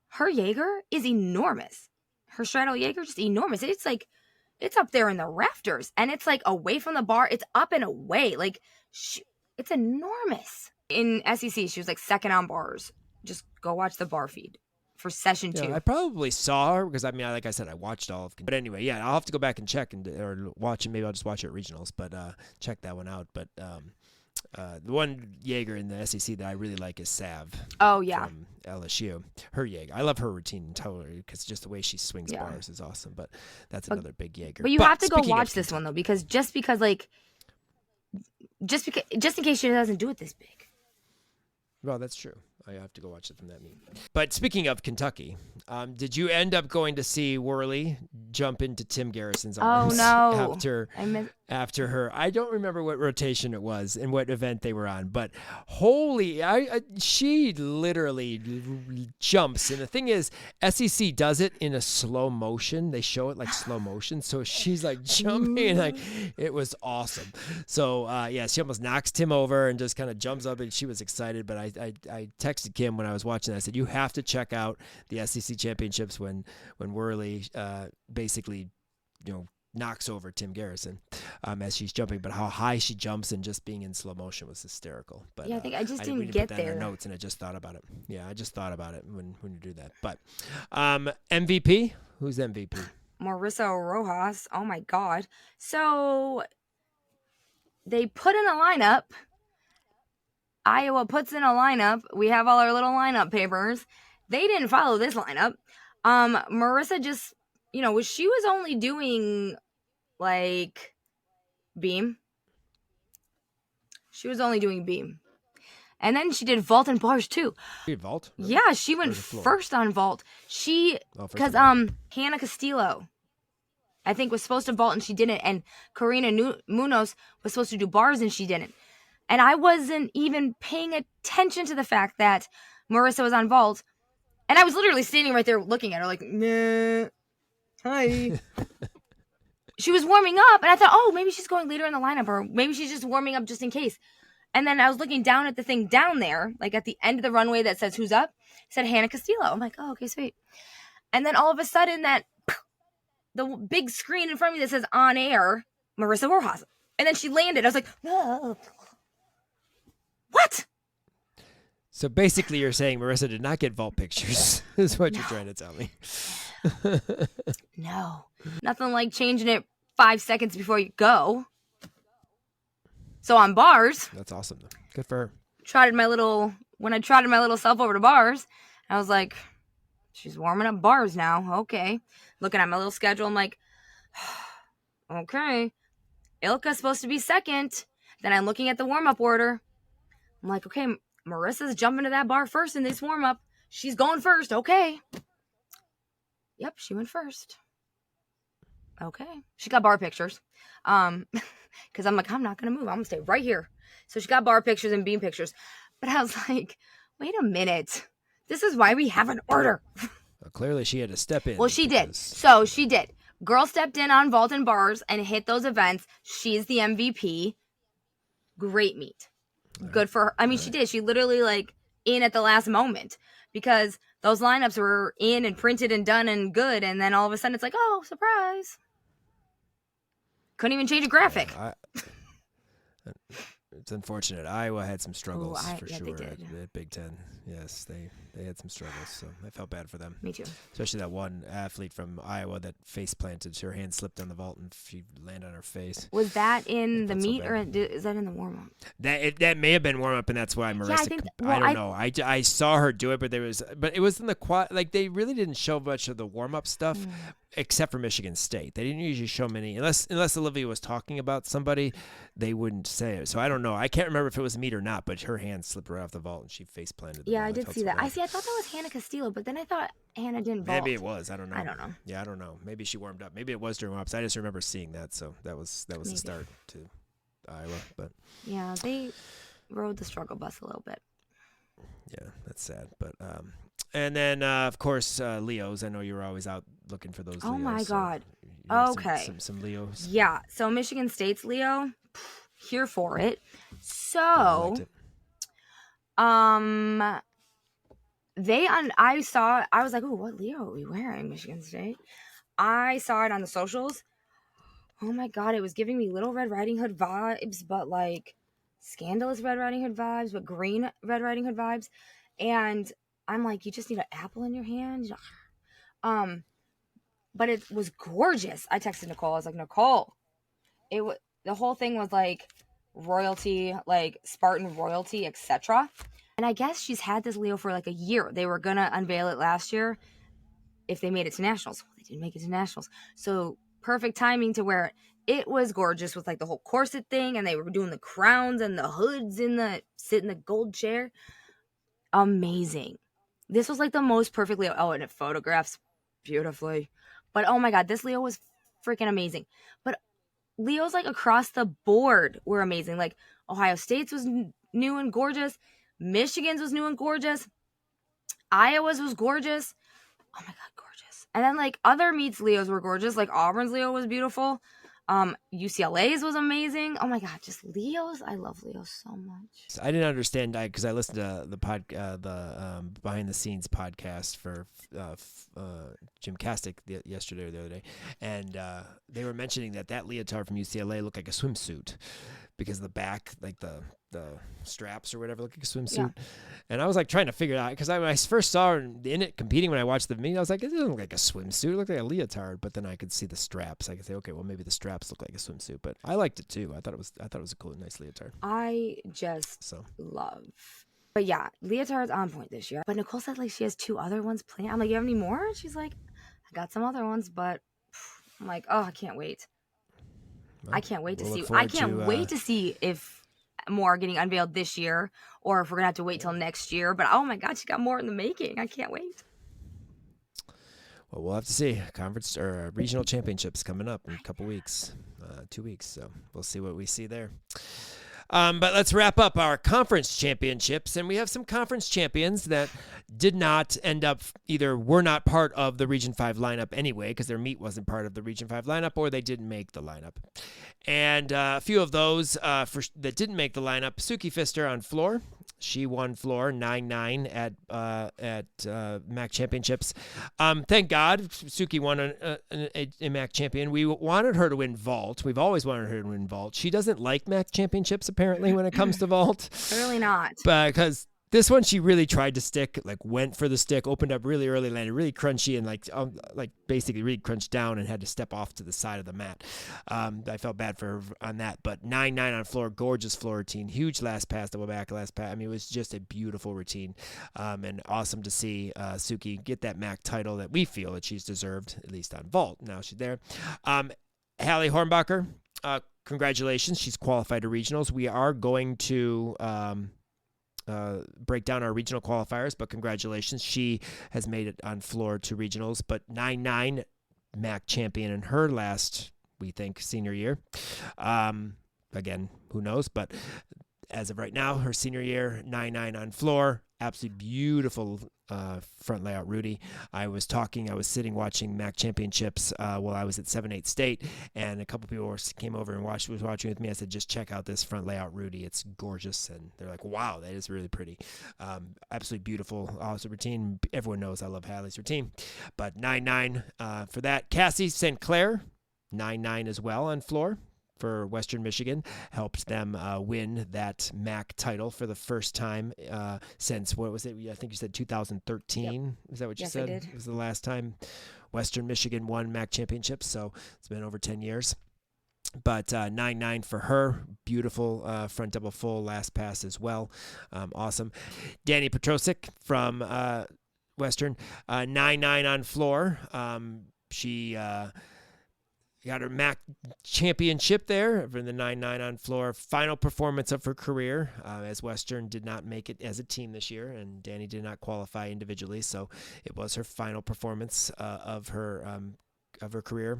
Her Jaeger is enormous. Her straddle Jaeger just enormous. It's like, it's up there in the rafters, and it's like away from the bar. It's up and away. Like, it's enormous. In SEC, she was like second on bars. Just go watch the bar feed for session 2. I probably saw her because like I said, I watched all of. But anyway, yeah, I'll have to go back and check or watch it. Maybe I'll just watch it at regionals, but check that one out. But the one Jaeger in the SEC that I really like is Sav. Oh yeah, from LSU. Her Jaeger, I love her routine totally because just the way she swings bars is awesome. But that's another big Jaeger. But you have to go watch this one though, because just in case she doesn't do it this big. Well, that's true. I have to go watch it from that meet. But speaking of Kentucky, did you end up going to see Worley jump into Tim Garrison's arms? Oh no! After her, I don't remember what rotation it was and what event they were on, but she literally jumps. And the thing is, SEC does it in a slow motion. They show it like slow motion, so she's like jumping, like it was awesome. So she almost knocks Tim over and just kind of jumps up, and she was excited. But I texted Kim when I was watching that. I said, you have to check out the SEC championships when Worley basically, knocks over Tim Garrison as she's jumping, but how high she jumps and just being in slow motion was hysterical. But yeah, I think I just didn't put get that there. In our notes, and I just thought about it. Yeah, I just thought about it when you do that. But MVP, who's MVP? Marissa Rojas. Oh my God! So they put in a lineup. Iowa puts in a lineup. We have all our little lineup papers. They didn't follow this lineup. Marissa just, she was only doing like beam. She was only doing beam. And then she did vault and bars too. Vault? Really? Yeah, she went first on vault. Because Hannah Castillo I think was supposed to vault and she didn't. And Karina Munoz was supposed to do bars and she didn't. And I wasn't even paying attention to the fact that Marissa was on vault. And I was literally standing right there looking at her like, nah, hi. She was warming up and I thought, oh, maybe she's going later in the lineup or maybe she's just warming up just in case. And then I was looking down at the thing down there, like at the end of the runway that says who's up, it said Hannah Castillo. I'm like, oh, okay, sweet. And then all of a sudden the big screen in front of me that says on air, Marissa Warhas. And then she landed. I was like, oh. What? So basically you're saying Marissa did not get vault pictures, is what you're trying to tell me. No. Nothing like changing it 5 seconds before you go. So on bars. That's awesome, though. Good for her. When I trotted my little self over to bars, I was like, she's warming up bars now. Okay. Looking at my little schedule, I'm like, okay. Ilka's supposed to be second. Then I'm looking at the warm-up order. I'm like, okay, Marissa's jumping to that bar first in this warm-up. She's going first. Okay. Yep, she went first. Okay. She got bar pictures. Because I'm like, I'm not going to move. I'm going to stay right here. So she got bar pictures and beam pictures. But I was like, wait a minute. This is why we have an order. Well, clearly she had to step in. Well, she did. So she did. Girl stepped in on vault and bars and hit those events. She's the MVP. Great meet. Good for her. I mean, she did. She literally in at the last moment because those lineups were in and printed and done and good. And then all of a sudden it's like, oh, surprise. Couldn't even change a graphic. It's unfortunate. Iowa had some struggles for sure they did. at Big Ten. Yes, they had some struggles, so I felt bad for them. Me too. Especially that one athlete from Iowa that face planted. Her hand slipped on the vault and she landed on her face. Was that in the meet or is that in the warm up? That may have been warm up, and that's why Marissa. I don't know. I saw her do it, but it was in the quad. Like they really didn't show much of the warm up stuff. Except for Michigan State. They didn't usually show many, unless Olivia was talking about somebody, they wouldn't say it. So I don't know. I can't remember if it was a meet or not, but her hand slipped right off the vault and she face planted. Yeah, I did see that. I thought that was Hannah Castillo, but then I thought Hannah didn't vault. Maybe it was. I don't know. I don't know. Yeah, I don't know. Maybe she warmed up. Maybe it was during warm-ups. I just remember seeing that. So that was the start to Iowa. But yeah, they rode the struggle bus a little bit. Yeah, that's sad. But and then of course Leos. I know you were always out looking for those. Oh Leos, my God. So okay. Some Leos. Yeah. So Michigan State's Leo, here for it. So, I was like, oh, what Leo are we wearing? Michigan State. I saw it on the socials. Oh my God, it was giving me Little Red Riding Hood vibes, but scandalous Red Riding Hood vibes, but green Red Riding Hood vibes. And I'm like, you just need an apple in your hand. But it was gorgeous. I texted Nicole. I was like, Nicole, the whole thing was royalty, Spartan royalty, etc. And I guess she's had this Leo for a year. They were gonna unveil it last year if they made it to nationals. Well, they didn't make it to nationals, so perfect timing to wear it. It was gorgeous with the whole corset thing, and they were doing the crowns and the hoods sit in the gold chair. Amazing. This was the most perfect Leo. Oh, and it photographs beautifully. But oh my God, this Leo was freaking amazing. But Leos across the board were amazing. Ohio State's was new and gorgeous. Michigan's was new and gorgeous. Iowa's was gorgeous. Oh my God, gorgeous. And then other meets Leos were gorgeous. Auburn's Leo was beautiful. UCLA's was amazing. Oh my God, just Leos. I love Leos so much. I didn't understand because I listened to the behind the scenes podcast for Jim Castick yesterday or the other day, and they were mentioning that leotard from UCLA looked like a swimsuit because the back, the straps or whatever, look like a swimsuit. Yeah. And I was trying to figure it out because when I first saw her in it competing, when I watched the meet, I was like, it doesn't look like a swimsuit. It looked like a leotard. But then I could see the straps. I could say, okay, well maybe the straps look like a swimsuit. But I liked it too. I thought it was a cool, nice leotard. I just love. But yeah, leotard's on point this year. But Nicole said she has 2 other ones planned. I'm like, you have any more? And she's like, I got some other ones, but I'm like, oh, I can't wait. Well, I can't wait to see. I can't wait to see if more are getting unveiled this year or if we're gonna have to wait till next year. But oh my God, she got more in the making. I can't wait. Well, we'll have to see. Conference or regional championships coming up in a couple weeks, 2 weeks. So we'll see what we see there. But let's wrap up our conference championships. And we have some conference champions that did not end up, either were not part of the Region 5 lineup anyway, because their meet wasn't part of the Region 5 lineup, or they didn't make the lineup. And a few of those that didn't make the lineup, Suki Pfister on floor. She won floor 9-9 at MAC championships. Thank God Suki won a MAC champion. We wanted her to win vault. We've always wanted her to win vault. She doesn't like MAC championships apparently when it comes to vault. Really not. Because this one she really tried to stick, like went for the stick, opened up really early, landed really crunchy, and like basically really crunched down and had to step off to the side of the mat. I felt bad for her on that, but 9-9 on floor, gorgeous floor routine, huge last pass, double back last pass. I mean, it was just a beautiful routine, and awesome to see Suki get that MAC title that we feel that she's deserved, at least on vault. Now she's there. Hallie Hornbacher, congratulations, she's qualified to regionals. We are going to break down our regional qualifiers, but congratulations, she has made it on floor to regionals. But 9-9 MAC champion in her last, we think, senior year. Again, who knows, but as of right now, her senior year, 9-9 on floor. Absolutely beautiful front layout Rudy. I was sitting watching MAC championships while I was at 7-8 State, and a couple people came over and was watching with me. I said, just check out this front layout Rudy. It's gorgeous. And they're like, wow, that is really pretty. Absolutely beautiful. Awesome routine. Everyone knows I love Hallie's routine. But 9-9 for that. Cassie St. Clair, 9-9 as well on floor for Western Michigan, helped them win that MAC title for the first time since, what was it? I think you said 2013. Yep. Is that what you said? Yes, I did. It was the last time Western Michigan won MAC championships, so it's been over 10 years. But 9-9 for her. Beautiful front double full last pass as well. Awesome. Danny Petrosic from Western, 9-9 on floor. She got her MAC championship there for the 9-9 on floor. Final performance of her career, as Western did not make it as a team this year, and Danny did not qualify individually, so it was her final performance of her career.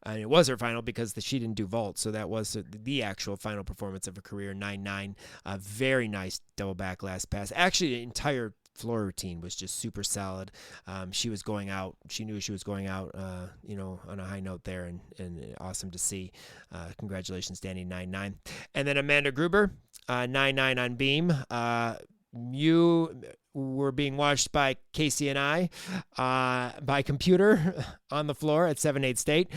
And it was her final because she didn't do vault, so that was the actual final performance of her career, 9-9. Very nice double back last pass. Actually, the entire floor routine was just super solid. She was going out. She knew she was going out, on a high note there, and awesome to see. Congratulations, Danny, 9-9. And then Amanda Gruber, 9-9 on beam. You were being watched by Casey and I by computer on the floor at 7-8 State.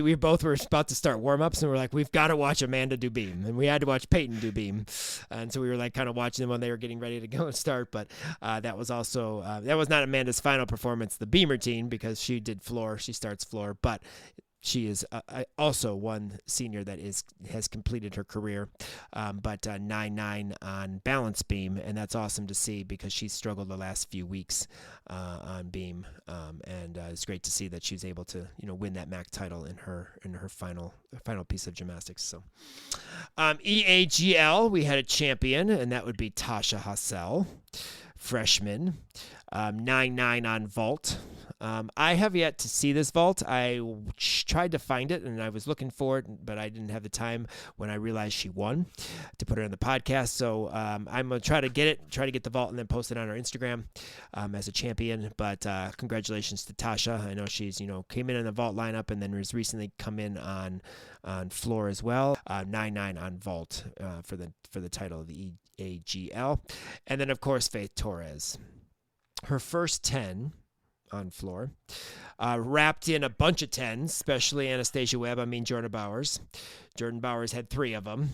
We both were about to start warm-ups, and we're like, we've got to watch Amanda do beam. And we had to watch Peyton do beam. And so we were like kind of watching them when they were getting ready to go and start. But that was also, that was not Amanda's final performance, the beam routine, because she did floor. She starts floor. But she is also one senior that has completed her career, but 9-9 on balance beam, and that's awesome to see because she's struggled the last few weeks on beam, and it's great to see that she's able to win that MAC title in her final piece of gymnastics. So EAGL, we had a champion, and that would be Tasha Hassel, freshman, 9-9 on vault. I have yet to see this vault. I tried to find it, and I was looking for it, but I didn't have the time when I realized she won to put her on the podcast. So I'm going to try to get the vault and then post it on our Instagram as a champion. But congratulations to Tasha. I know she's, came in the vault lineup and then has recently come in on floor as well. 9-9 on vault for the title of the EAGL. And then, of course, Faith Torres. Her first 10 on floor, wrapped in a bunch of 10s, especially Anastasia Webb. Jordan Bowers. Jordan Bowers had 3 of them.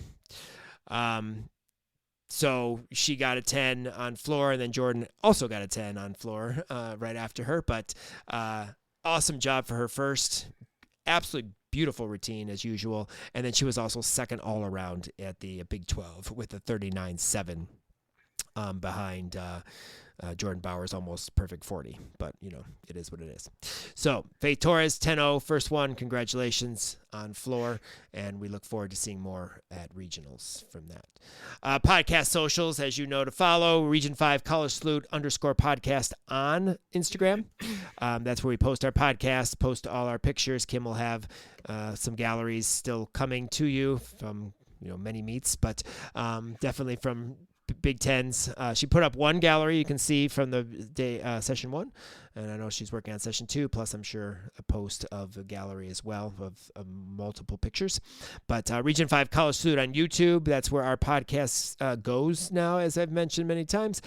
So she got a 10 on floor, and then Jordan also got a 10 on floor right after her. But awesome job for her first. Absolutely beautiful routine as usual. And then she was also second all around at the Big 12 with a 39-7 behind Jordan Bauer's almost perfect 40, but it is what it is. So Faith Torres, 10-0, first one. Congratulations on floor, and we look forward to seeing more at regionals from that. Podcast socials, as you know, to follow Region 5 College Salute _podcast on Instagram. That's where we post our podcasts, post all our pictures. Kim will have some galleries still coming to you from many meets, but definitely from Big Tens. She put up one gallery you can see from the day session 1, and I know she's working on session 2, plus I'm sure a post of the gallery as well of multiple pictures. But Region 5 College Salute on YouTube, that's where our podcast goes now, as I've mentioned many times.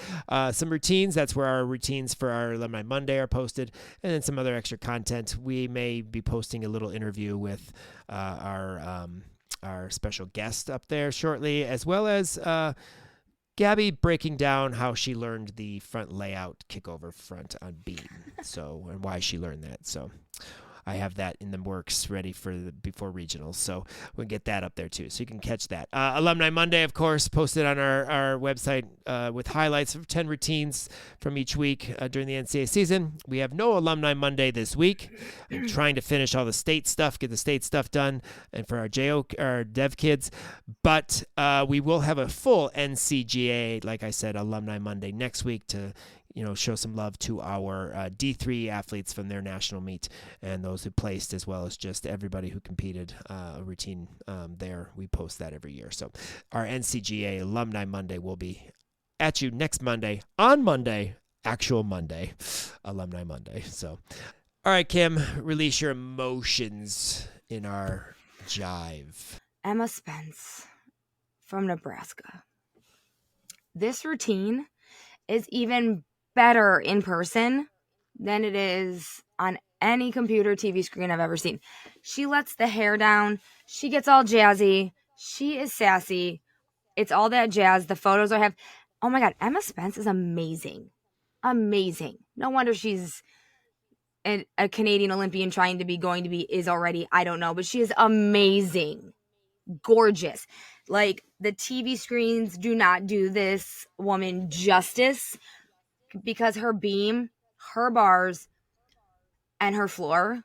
Some routines, that's where our routines for our Alumni Monday are posted, and then some other extra content. We may be posting a little interview with our special guest up there shortly, as well as Gabby breaking down how she learned the front layout kickover front on beam, and why she learned that. So I have that in the works ready for before regionals, so we'll get that up there too, so you can catch that. Alumni Monday, of course, posted on our website with highlights of 10 routines from each week during the NCAA season. We have no Alumni Monday this week. I'm trying to finish all the state stuff, get the state stuff done, and for our dev kids, but we will have a full NCGA, like I said, Alumni Monday next week to show some love to our D3 athletes from their national meet and those who placed, as well as just everybody who competed a routine there. We post that every year. So our NCGA Alumni Monday will be at you next Monday, on Monday, actual Monday, Alumni Monday. So, all right, Kim, release your emotions in our jive. Emma Spence from Nebraska. This routine is even better in person than it is on any computer TV screen I've ever seen. She lets the hair down. She gets all jazzy. She is sassy. It's all that jazz. The photos I have. Oh my God, Emma Spence is amazing. Amazing. No wonder she's a Canadian Olympian going to be, is already, I don't know, but she is amazing. Gorgeous. Like, the TV screens do not do this woman justice, because her beam, her bars, and her floor,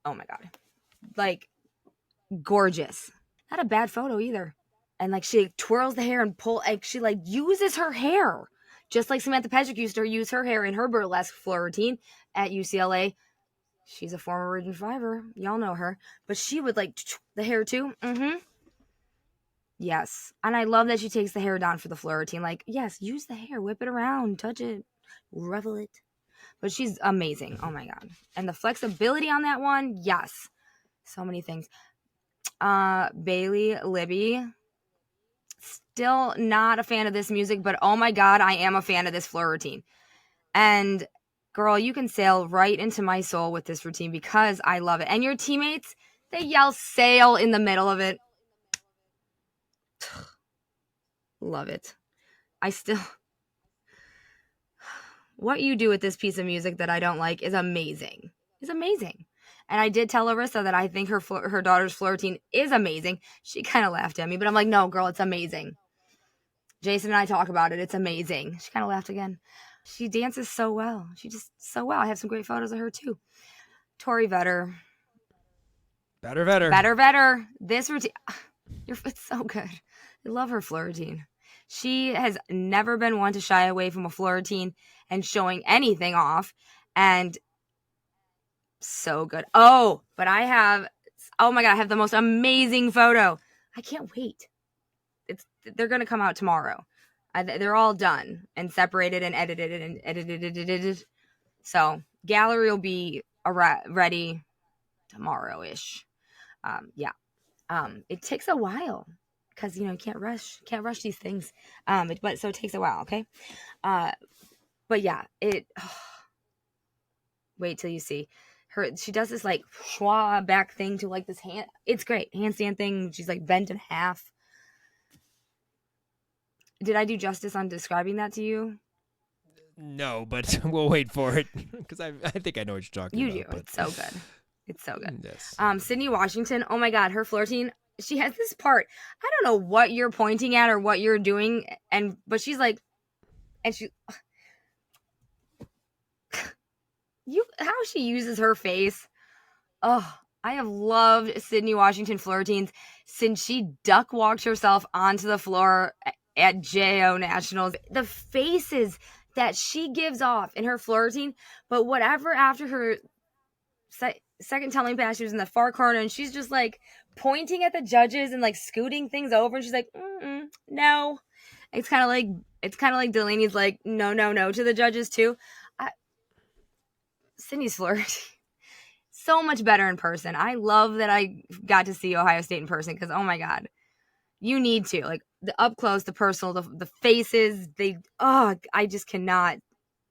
oh my God, like, gorgeous. Not a bad photo either. And like, she twirls the hair and she uses her hair, just like Samantha Pejic used to use her hair in her burlesque floor routine at UCLA. She's a former Region 5er. Y'all know her. But she would the hair too. Yes. And I love that she takes the hair down for the floor routine. Like, yes, use the hair, whip it around, touch it, revel it. But she's amazing. Oh my God. And the flexibility on that one, yes. So many things. Bailey Libby. Still not a fan of this music, but oh my God, I am a fan of this floor routine. And girl, you can sail right into my soul with this routine because I love it. And your teammates, they yell sail in the middle of it. Love it. What you do with this piece of music that I don't like is amazing. It's amazing. And I did tell Larissa that I think her daughter's floor routine is amazing. She kind of laughed at me, but I'm like, no, girl, it's amazing. Jason and I talk about it. It's amazing. She kind of laughed again. She dances so well. She just so well. I have some great photos of her too. Tori Vetter. Better. This routine, it's so good. I love her floor routine. She has never been one to shy away from a floor routine and showing anything off. And so good. Oh, but I have the most amazing photo. I can't wait. They're going to come out tomorrow. They're all done and separated and edited. So gallery will be ready tomorrow-ish. It takes a while because, you can't rush these things. But so it takes a while. Okay. But yeah, wait till you see her. She does this like schwa back thing to like this hand. It's great. Handstand thing. She's like bent in half. Did I do justice on describing that to you? No, but we'll wait for it because I think I know what you're talking about. You do. It's so good. It's so good. Yes. Sydney Washington. Oh my God, her floor routine. She has this part. I don't know what you're pointing at or what you're doing, but she's like, and how she uses her face. Oh, I have loved Sydney Washington floor routines since she duck walked herself onto the floor at JO Nationals. The faces that she gives off in her floor routine, but whatever after her second tumbling pass, she was in the far corner and she's just like pointing at the judges and like scooting things over, and she's like, no. It's kind of like Delaney's like no to the judges too. Sydney's floor routine so much better in person. I love that I got to see Ohio State in person because, oh my God, you need to. Like, the up close, the personal, the faces, I just cannot.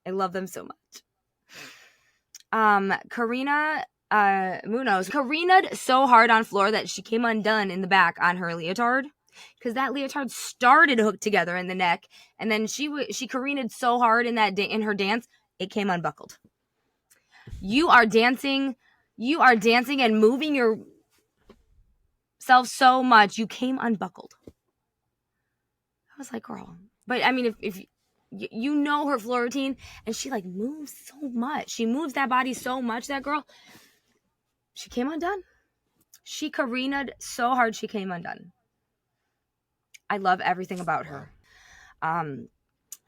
I love them so much. Karina Munoz careened so hard on floor that she came undone in the back on her leotard because that leotard started hooked together in the neck, and then she careened so hard in her dance, it came unbuckled. You are dancing and moving yourself so much, you came unbuckled. I was like, girl. But I mean, if you know her floor routine, and she like moves so much. She moves that body so much, that girl. She came undone. She careened so hard, she came undone. I love everything about her.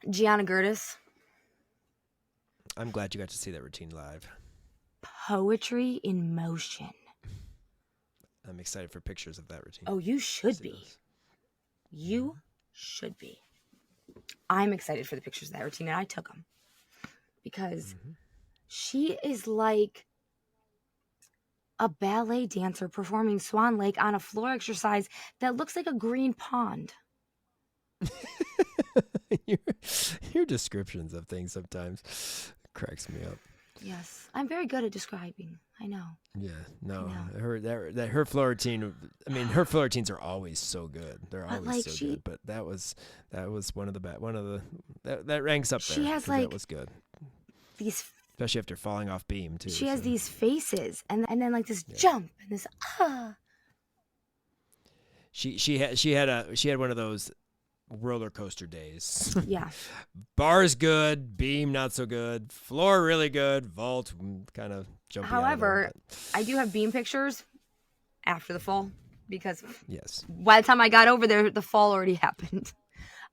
Gianna Gertis. I'm glad you got to see that routine live. Poetry in motion. I'm excited for pictures of that routine. Oh, you should be. You should be. I'm excited for the pictures of that routine, and I took them. Because she is like a ballet dancer performing Swan Lake on a floor exercise that looks like a green pond. Your descriptions of things sometimes cracks me up. Yes, I'm very good at describing. I know. Yeah, no, her floor routine. I mean, her floor routines are always so good. They're always like so good. But that was one of the best. That ranks up there. She has like that was good. These, especially after falling off beam too. She has these faces, and then like this jump and this She had one of those roller coaster days. Yeah. Bars good, beam not so good, floor really good, vault kind of jumpy. However, I do have beam pictures after the fall because yes, by the time I got over there, the fall already happened.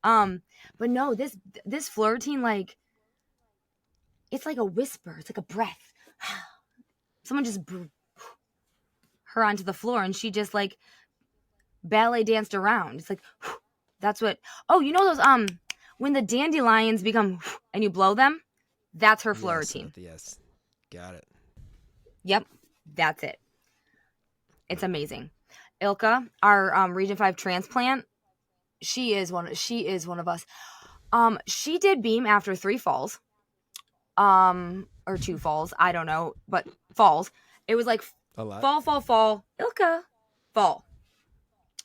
But no, this floor routine, like, it's like a whisper. It's like a breath. Someone just her onto the floor, and she just like ballet danced around. It's like, that's what. Oh, you know those when the dandelions become and you blow them, that's her floor routine. Yes, got it. Yep, that's it. It's amazing. Ilka, our Region 5 transplant, she is one of us. She did beam after 3 falls. Or 2 falls, I don't know, but falls. It was like fall, Ilka, fall.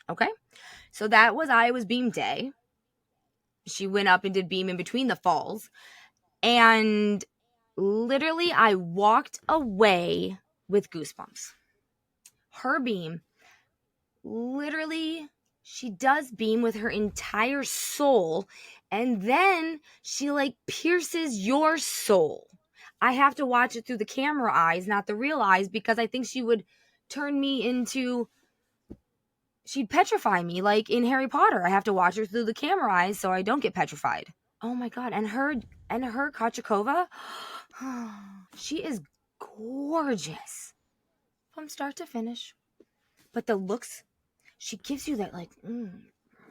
Okay, so that was Iowa's beam day. She went up and did beam in between the falls, and literally I walked away with goosebumps. Her beam, literally, she does beam with her entire soul, and then she like pierces your soul. I have to watch it through the camera eyes, not the real eyes, because I think she would turn me into, she'd petrify me like in Harry Potter. I have to watch her through the camera eyes so I don't get petrified. Oh my God. And her Kachakova, she is gorgeous from start to finish. But the looks, she gives you that like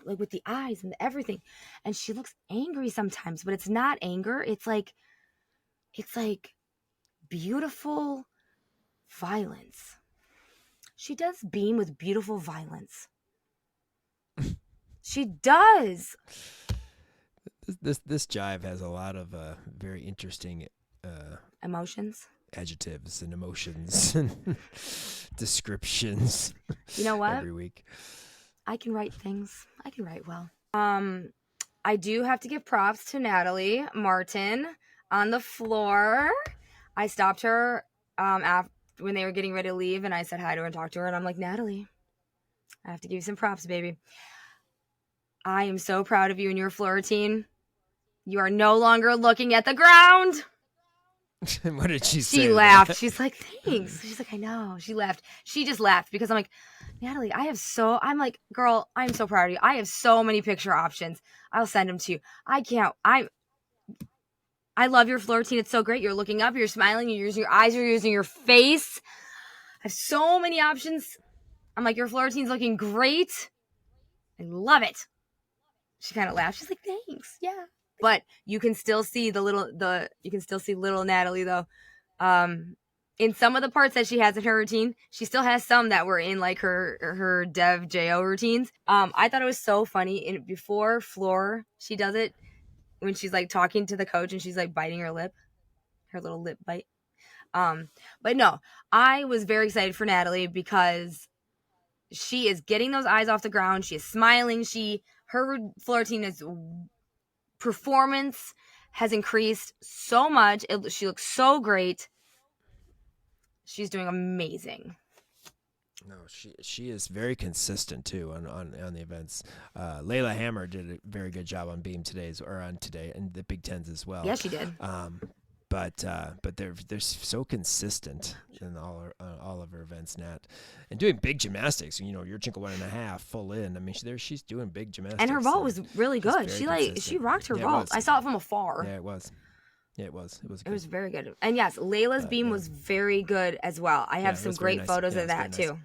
with the eyes and everything. And she looks angry sometimes, but it's not anger. It's like beautiful violence. She does beam with beautiful violence. She does. This jive has a lot of very interesting emotions, adjectives, and emotions and descriptions. You know what? Every week, I can write things. I can write well. I do have to give props to Natalie Martin on the floor. I stopped her when they were getting ready to leave, and I said hi to her and talked to her, and I'm like, Natalie, I have to give you some props, baby. I am so proud of you and your floor routine. You are no longer looking at the ground. What did she say? She laughed. She's like, thanks. She's like, I know. She laughed. She just laughed because I'm like, Natalie, I'm like, girl, I'm so proud of you. I have so many picture options. I'll send them to you. I love your floor routine. It's so great. You're looking up, you're smiling, you're using your eyes, you're using your face. I have so many options. I'm like, your floor routine's looking great. I love it. She kind of laughed. She's like, thanks. Yeah. But you can still see little Natalie though. In some of the parts that she has in her routine, she still has some that were in like her Dev JO routines. I thought it was so funny before floor, she does it when she's like talking to the coach and she's like biting her little lip bite. But no, I was very excited for Natalie because she is getting those eyes off the ground. She is smiling. Her floor routine performance has increased so much. She looks so great. She's doing amazing. No, she is very consistent too on the events. Layla Hammer did a very good job on beam today and the Big Tens as well. Yeah, she did. But they're so consistent in all of her events, Nat, and doing big gymnastics. You know, your Chinko 1.5 full in. I mean, she's doing big gymnastics. And her vault was really good. She rocked her vault. I saw it from afar. Yeah, it was. Yeah, it was. It was good. It was very good. And yes, Layla's beam was very good as well. I have some great photos of that too.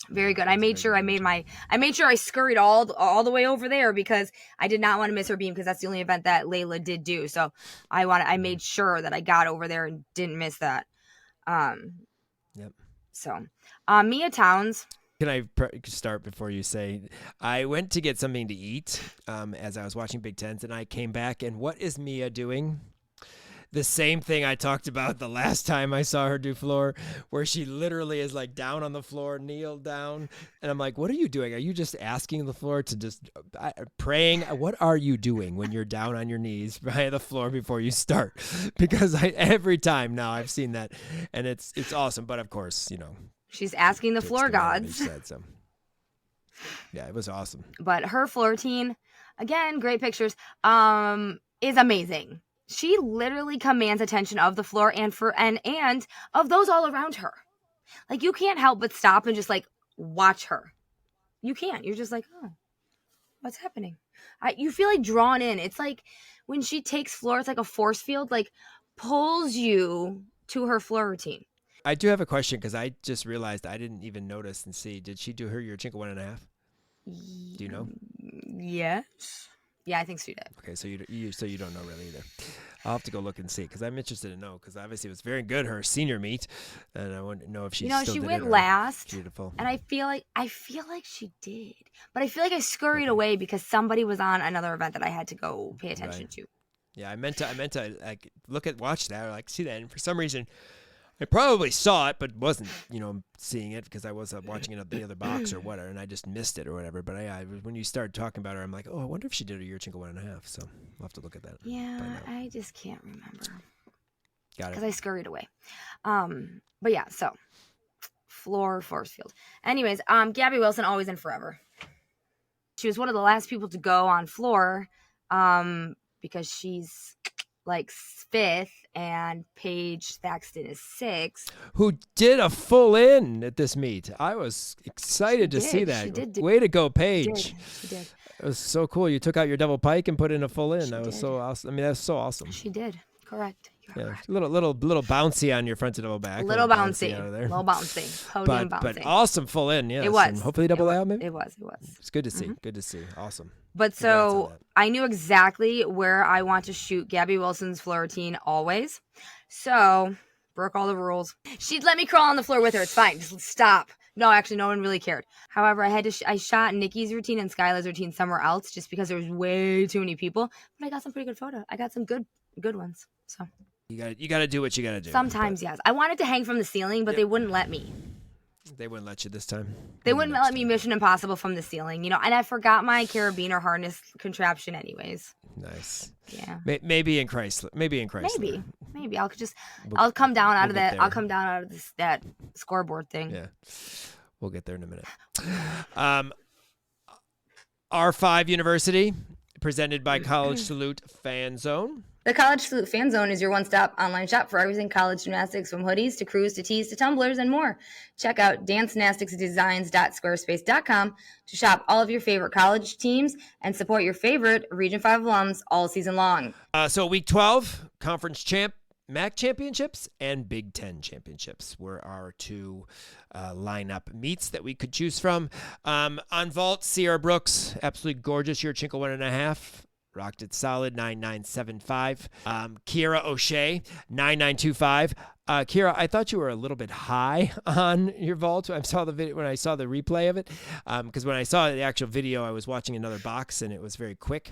Very good. I made sure I scurried all the way over there because I did not want to miss her beam because that's the only event that Layla did do. So I made sure that I got over there and didn't miss that. Yep. So, Mia Towns. Can I start before you say? I went to get something to eat as I was watching Big Tens, and I came back, and what is Mia doing? The same thing I talked about the last time I saw her do floor, where she literally is like down on the floor, kneeled down. And I'm like, what are you doing? Are you just asking the floor to just praying? What are you doing when you're down on your knees by the floor before you start? Because every time now I've seen that and it's awesome. But of course, you know, she's asking the floor gods. Said, so. Yeah, it was awesome. But her floor routine, again, great pictures, is amazing. She literally commands attention of the floor and of those all around her. Like, you can't help but stop and just like watch her. You can't. You're just like, oh, what's happening? You feel like drawn in. It's like when she takes floor, it's like a force field, like pulls you to her floor routine. I do have a question because I just realized I didn't even notice and see. Did she do her your Chinko 1.5? Do you know? Yes. Yeah, I think she did. Okay, so you don't know really either. I'll have to go look and see because I'm interested to know because obviously it was very good her senior meet, and I want to know if she still she did went it last. Beautiful. And I feel like she did, but I feel like I scurried away because somebody was on another event that I had to go pay attention to. Yeah, I meant to like watch that or like see that, and for some reason. I probably saw it, but wasn't, seeing it because I was watching it at the other box or whatever, and I just missed it or whatever. But when you started talking about her, I'm like, oh, I wonder if she did a year Chinko 1.5. So we'll have to look at that. Yeah, I just can't remember. Got it. Because I scurried away. But yeah, so force field. Anyways, Gabby Wilson, always and forever. She was one of the last people to go on floor, because she's like 5th and Paige Thaxton is 6th. Who did a full in at this meet. I was excited to see that. She did Way to go, Paige. She did. It was so cool. You took out your double pike and put in a full in. That was so awesome. I mean, that's so awesome. She did. Correct. Correct. Little bouncy on your front to double back. Little bouncy out of there. Little bouncy. Podium bouncy. But awesome full in, yes. It was. And hopefully double out, maybe? It was. It's good to see. Mm-hmm. Good to see. Awesome. But so I knew exactly where I want to shoot Gabby Wilson's floor routine always. So broke all the rules. She'd let me crawl on the floor with her. It's fine. Just stop. No, actually, no one really cared. However, I shot Nikki's routine and Skylar's routine somewhere else just because there was way too many people. But I got some pretty good photos. I got some good ones. So you got to do what you got to do. Sometimes, yes. I wanted to hang from the ceiling, but they wouldn't let me. They wouldn't let you this time. They wouldn't let me Mission Impossible from the ceiling, and I forgot my carabiner harness contraption anyways. Nice. Yeah. Maybe in Chrysler. Maybe. I'll come down out of that. I'll come down out of that scoreboard thing. Yeah. We'll get there in a minute. R5 University, presented by College Salute Fan Zone. The College Salute Fan Zone is your one-stop online shop for everything college gymnastics, from hoodies to crews to tees to tumblers and more. Check out dancegymnasticsdesigns.squarespace.com to shop all of your favorite college teams and support your favorite Region 5 alums all season long. So week 12, conference champ, MAC championships and Big Ten championships were our two lineup meets that we could choose from. On vault, Sierra Brooks, absolutely gorgeous. Yurchenko 1.5. Rocked it solid, 9975. Kiera O'Shea, 9925. Kiera, I thought you were a little bit high on your vault. I saw the video when I saw the replay of it, because when I saw the actual video, I was watching another box and it was very quick.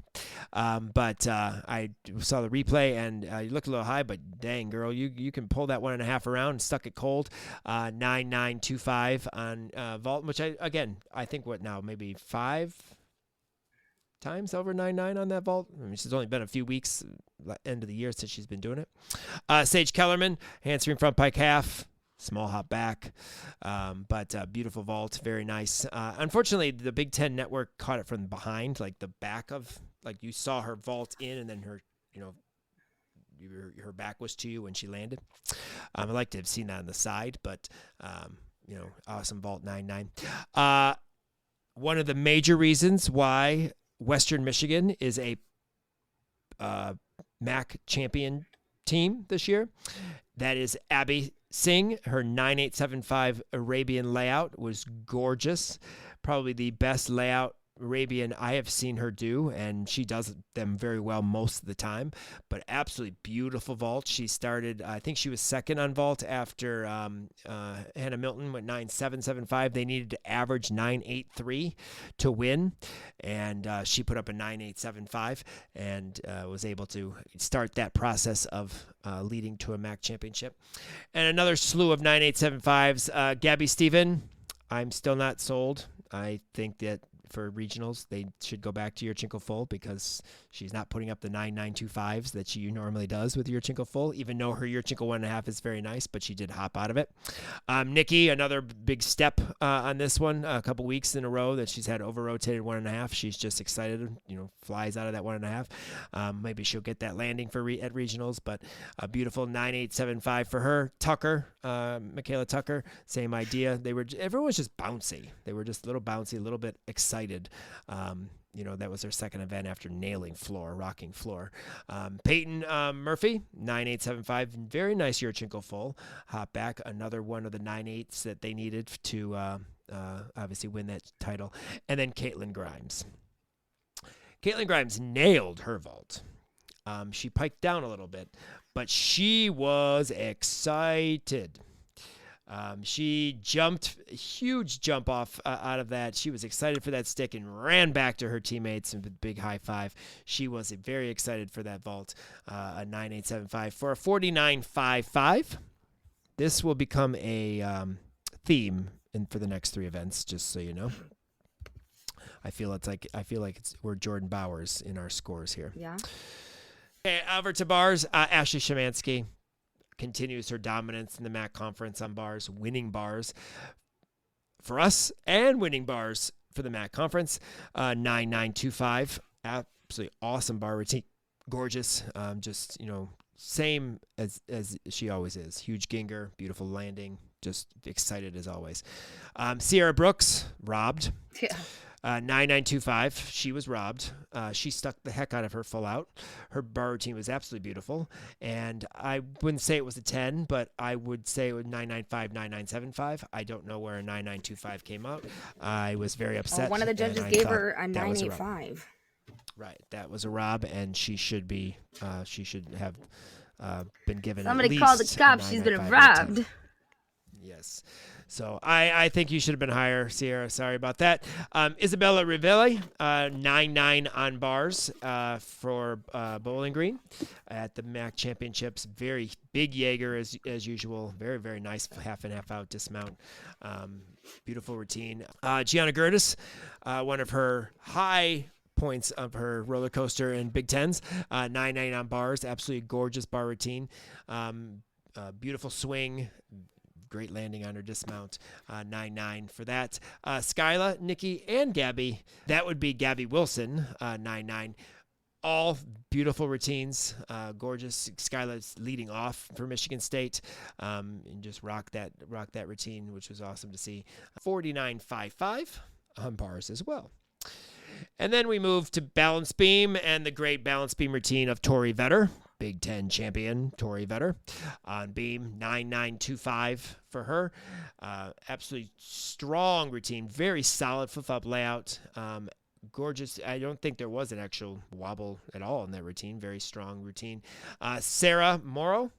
But I saw the replay and you looked a little high, but dang, girl, you can pull that 1.5 around and stuck it cold. 9925 on vault, which I think maybe 5 times over 9.9 on that vault. I mean, she's only been a few weeks, end of the year, since she's been doing it. Sage Kellerman, handspring front pike half, small hop back, but beautiful vault, very nice. Unfortunately, the Big Ten Network caught it from behind, like the back of, like you saw her vault in, and then her, her back was to you when she landed. I'd like to have seen that on the side, but awesome vault 9.9. One of the major reasons why Western Michigan is a MAC champion team this year, that is Abby Singh. Her 9875 Arabian layout was gorgeous. Probably the best layout Arabian I have seen her do, and she does them very well most of the time, but absolutely beautiful vault. She started, I think she was second on vault after Hannah Milton went 9775. They needed to average 983 to win, and she put up a 9875 and was able to start that process of leading to a MAC championship. And another slew of 9875s. Gabby Stephen, I'm still not sold. I think that for regionals, they should go back to Yurchenko full, because she's not putting up the 9925s that she normally does with Yurchenko full, even though her Yurchenko 1.5 is very nice, but she did hop out of it. Nikki, another big step on this one, a couple weeks in a row that she's had over-rotated 1.5. She's just excited, flies out of that 1.5. Maybe she'll get that landing for at regionals, but a beautiful 9875 for her. Tucker, Michaela Tucker, same idea. Everyone was just bouncy. They were just a little bouncy, a little bit excited. That was their second event after rocking floor. Peyton Murphy, 9875, very nice Yurchenko full. Hop back, another one of the 9.8s that they needed to obviously win that title. And then Caitlin Grimes. Caitlin Grimes nailed her vault. She piked down a little bit, but she was excited. She jumped, a huge jump off out of that. She was excited for that stick and ran back to her teammates with a big high five. She was very excited for that vault, a 9875 for a 4955. This will become a theme for the next 3 events, just so you know. I feel like we're Jordan Bowers in our scores here. Yeah. Okay, over to bars. Ashley Shemansky continues her dominance in the MAC conference on bars, winning bars for us and winning bars for the MAC conference. 9925, absolutely awesome bar routine, gorgeous. Same as she always is. Huge ginger, beautiful landing, just excited as always. Sierra Brooks, robbed. Yeah. 9925, she was robbed. She stuck the heck out of her full out. Her bar routine was absolutely beautiful, and I wouldn't say it was a 10, but I would say it was 995, 9975. I don't know where a 9925 came out. I was very upset. One of the judges gave her a 985. Right, that was a rob, and she should have been given. Somebody at least called the cops. She's been 995 or a 10. robbed. Yes. So I think you should have been higher, Sierra. Sorry about that. Isabella Rivelli, 9.9 on bars for Bowling Green at the MAC Championships. Very big Jaeger as usual. Very, very nice half and half out dismount. Beautiful routine. Gianna Gertis, one of her high points of her roller coaster in Big Tens. 9.9 on bars. Absolutely gorgeous bar routine. Beautiful swing. Great landing on her dismount, 9.9 for that. Skyla, Nikki, and Gabby. That would be Gabby Wilson, 9.9. All beautiful routines, gorgeous. Skylar's leading off for Michigan State, and just rock that routine, which was awesome to see. 49.55 on bars as well. And then we move to balance beam and the great balance beam routine of Tori Vetter, Big Ten champion Tori Vetter, on beam 9.925 for her. Absolutely strong routine, very solid flip-flop layout. Gorgeous. I don't think there was an actual wobble at all in that routine. Very strong routine. Sarah Morrow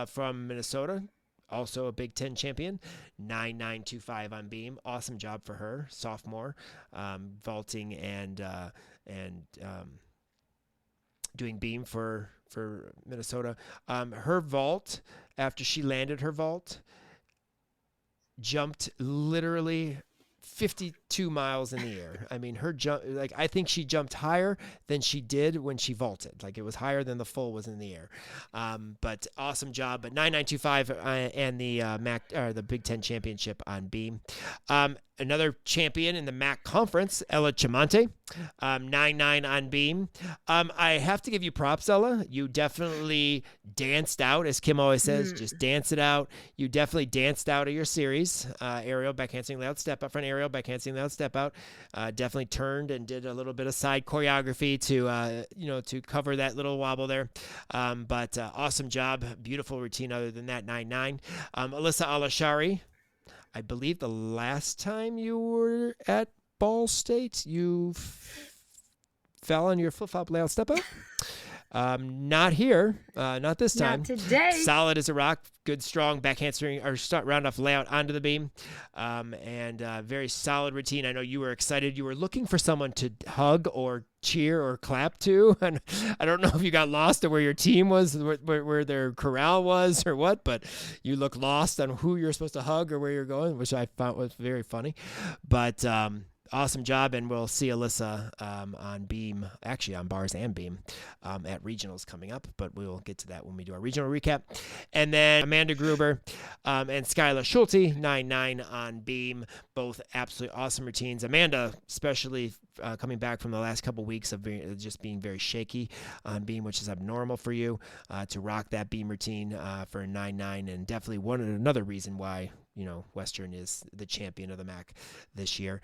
from Minnesota, also a Big Ten champion, 9.925 on beam. Awesome job for her, sophomore, vaulting and doing beam for Minnesota. Her vault, after she landed her vault, jumped literally 52 miles in the air. I mean, her jump, like, I think she jumped higher than she did when she vaulted. Like, it was higher than the full was in the air. But awesome job. But 9.925 and the Big Ten championship on beam. Another champion in the MAC conference, Ella Chimonte, 9.9 on beam. I have to give you props, Ella. You definitely danced out, as Kim always says, just dance it out. You definitely danced out of your series. Aerial, backhanding layout, step up, front aerial, backhanding layout, step out. Definitely turned and did a little bit of side choreography to cover that little wobble there. But awesome job. Beautiful routine other than that, 9.9. Alyssa Alashari, I believe the last time you were at Ball State, you fell on your flip-flop layout step out. Not here. Not this time. Not today. Solid as a rock. Good, strong backhand steering or round off layout onto the beam. And very solid routine. I know you were excited. You were looking for someone to hug or cheer or clap to. And I don't know if you got lost or where your team was, where their corral was or what, but you look lost on who you're supposed to hug or where you're going, which I found was very funny. But awesome job, and we'll see Alyssa on beam, actually on bars and beam, at regionals coming up, but we'll get to that when we do our regional recap. And then Amanda Gruber and Skylar Schulte, 9.9 on beam, both absolutely awesome routines. Amanda, especially coming back from the last couple weeks of just being very shaky on beam, which is abnormal for you, to rock that beam routine for a 9.9, and definitely another reason why Western is the champion of the MAC this year.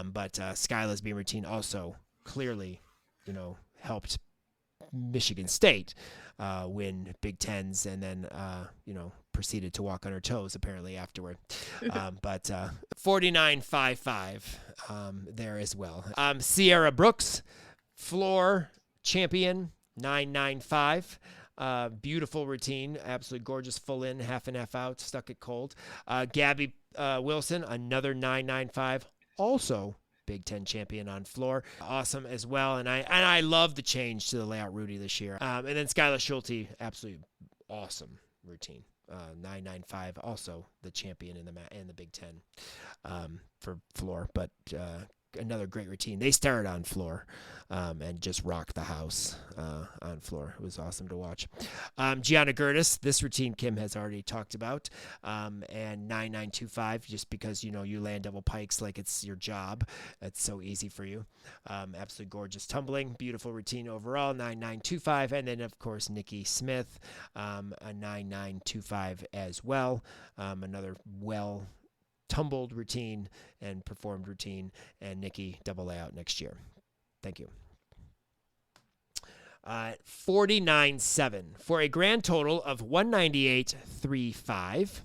But Skyla's beam routine also clearly, helped Michigan State win Big Tens, and then, proceeded to walk on her toes apparently afterward. But 49.55 there as well. Sierra Brooks, floor champion, 9.95. Beautiful routine, absolutely gorgeous, full in, half and half out, stuck it cold. Gabby Wilson, another 9.95, also Big Ten champion on floor, awesome as well. And I love the change to the layout Rudy this year. And then Skylar Schulte, absolutely awesome routine, 9.95, also the champion in the Big Ten for floor, but another great routine. They started on floor and just rocked the house on floor. It was awesome to watch. Gianna Gertis, this routine Kim has already talked about, and 9.925, just because you land double pikes like it's your job. It's so easy for you. Absolutely gorgeous tumbling, beautiful routine overall, 9.925, and then of course Nikki Smith, a 9.925 as well. Another tumbled routine and performed routine, and Nikki double layout next year. Thank you. 49.7 for a grand total of 198.35.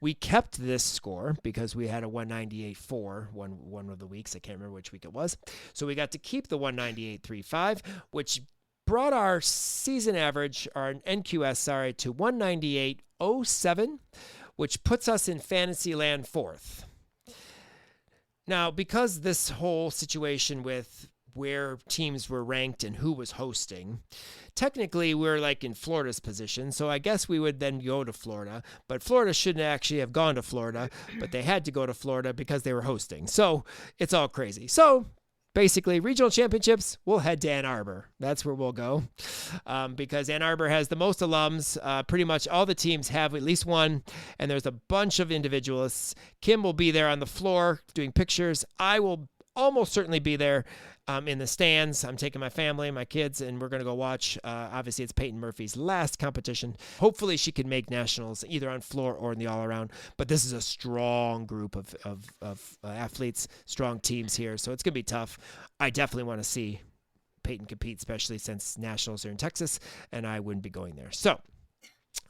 We kept this score because we had a 198.4 one of the weeks. I can't remember which week it was. So we got to keep the 198.35, which brought our season average, our NQS, to 198.07, which puts us in Fantasyland 4th. Now, because this whole situation with where teams were ranked and who was hosting, technically we're like in Florida's position, so I guess we would then go to Florida, but Florida shouldn't actually have gone to Florida, but they had to go to Florida because they were hosting. So it's all crazy. So basically, regional championships, we'll head to Ann Arbor. That's where we'll go, because Ann Arbor has the most alums. Pretty much all the teams have at least one, and there's a bunch of individualists. Kim will be there on the floor doing pictures. I will almost certainly be there in the stands. I'm taking my family, my kids, and we're going to go watch. Obviously, it's Peyton Murphy's last competition. Hopefully, she can make nationals either on floor or in the all-around. But this is a strong group of athletes, strong teams here, so it's going to be tough. I definitely want to see Peyton compete, especially since nationals are in Texas, and I wouldn't be going there. So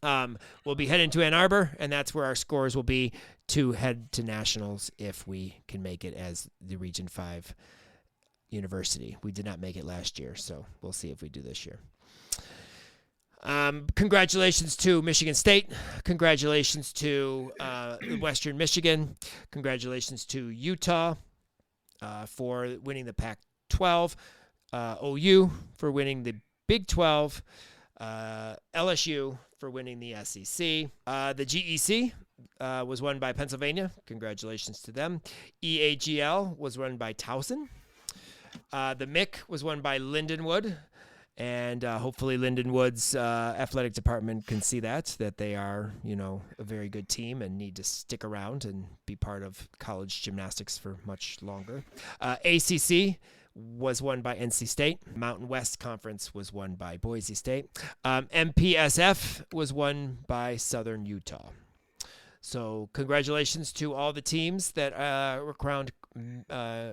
we'll be heading to Ann Arbor, and that's where our scores will be to head to nationals if we can make it as the Region 5 university. We did not make it last year, so we'll see if we do this year. Congratulations to Michigan State. Congratulations to Western Michigan. Congratulations to Utah for winning the Pac-12. OU for winning the Big 12. LSU for winning the SEC. The GEC was won by Pennsylvania. Congratulations to them. EAGL was won by Towson. The MIC was won by Lindenwood. And hopefully Lindenwood's athletic department can see that they are, a very good team and need to stick around and be part of college gymnastics for much longer. ACC was won by NC State. Mountain West Conference was won by Boise State. MPSF was won by Southern Utah. So congratulations to all the teams that were crowned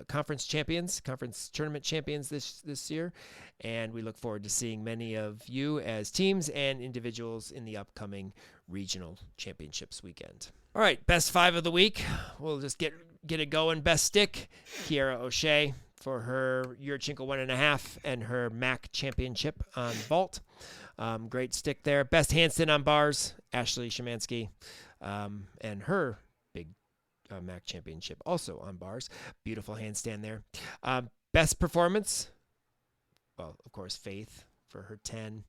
conference champions, conference tournament champions this year. And we look forward to seeing many of you as teams and individuals in the upcoming regional championships weekend. All right, best 5 of the week. We'll just get it going. Best stick, Kiera O'Shea for her Yurchenko 1.5 and her MAC championship on vault. Great stick there. Best handstand on bars, Ashley Shemansky, and her big MAC championship also on bars. Beautiful handstand there. Best performance, well, of course, Faith for her 10.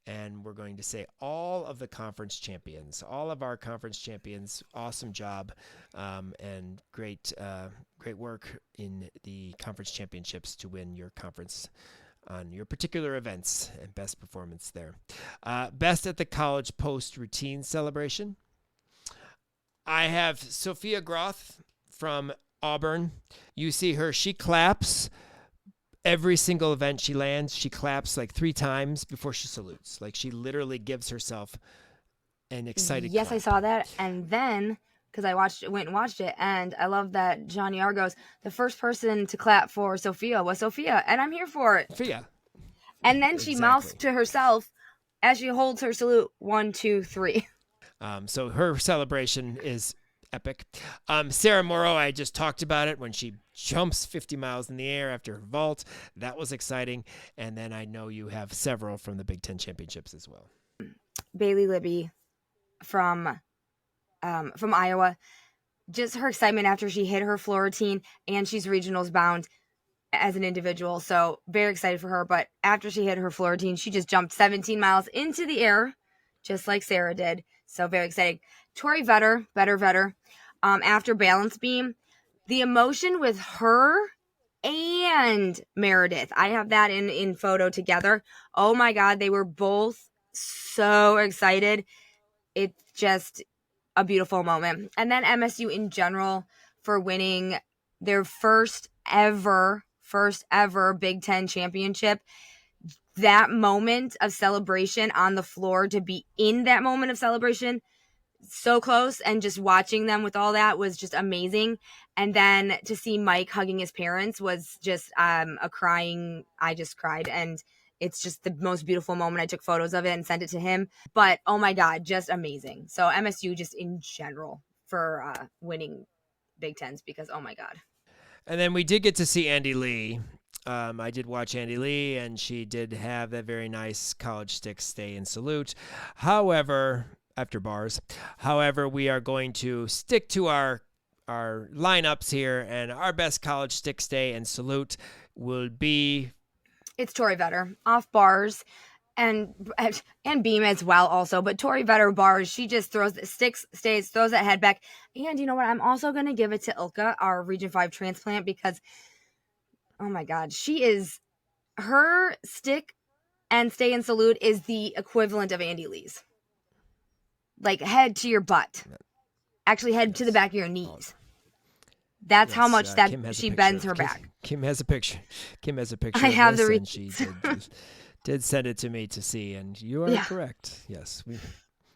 And we're going to say all of the conference champions, all of our conference champions, awesome job, and great work in the conference championships to win your conference on your particular events, and best performance there. Best at the college post routine celebration. I have Sophia Groth from Auburn. You see her, she claps. Every single event she lands, she claps like 3 times before she salutes. Like she literally gives herself an excited Yes, clap. I saw that. And then, because I went and watched it, and I love that Johnny Argos, the first person to clap for Sophia was Sophia, and I'm here for it. Sophia. And then she mouths to herself as she holds her salute, 1, 2, 3. So her celebration is epic. Sarah Morrow, I just talked about it when she jumps 50 miles in the air after her vault. That was exciting. And then I know you have several from the Big Ten Championships as well. Bailey Libby from Iowa. Just her excitement after she hit her floor routine, and she's regionals bound as an individual. So very excited for her. But after she hit her floor routine, she just jumped 17 miles into the air, just like Sarah did. So very exciting. Tori Vetter, after balance beam, the emotion with her and Meredith, I have that in photo together. Oh my God, they were both so excited. It's just a beautiful moment. And then MSU in general for winning their first ever Big Ten championship. That moment of celebration on the floor, to be in that moment of celebration so close, and just watching them with all that was just amazing. And then to see Mike hugging his parents was just I just cried, and it's just the most beautiful moment. I took photos of it and sent it to him, but oh my God, just amazing. So MSU just in general for winning Big Tens, because oh my God. And then we did get to see Andy Lee. I did watch Andy Lee, and she did have that very nice college stick stay and salute. However, after bars. However, we are going to stick to our lineups here, and our best college stick stay and salute will be... It's Tori Vetter off bars and beam as well also, but Tori Vetter bars, she just throws the sticks, stays, throws that head back. And you know what? I'm also going to give it to Ilka, our Region 5 transplant, because oh my God, her stick and stay and salute is the equivalent of Andy Lee's. Like head to your butt. Actually, head to the back of your knees. That's how much that Kim has a she picture. bends her back. Kim has a picture. I of have this, the and she did send it to me to see, and you are correct. Yes,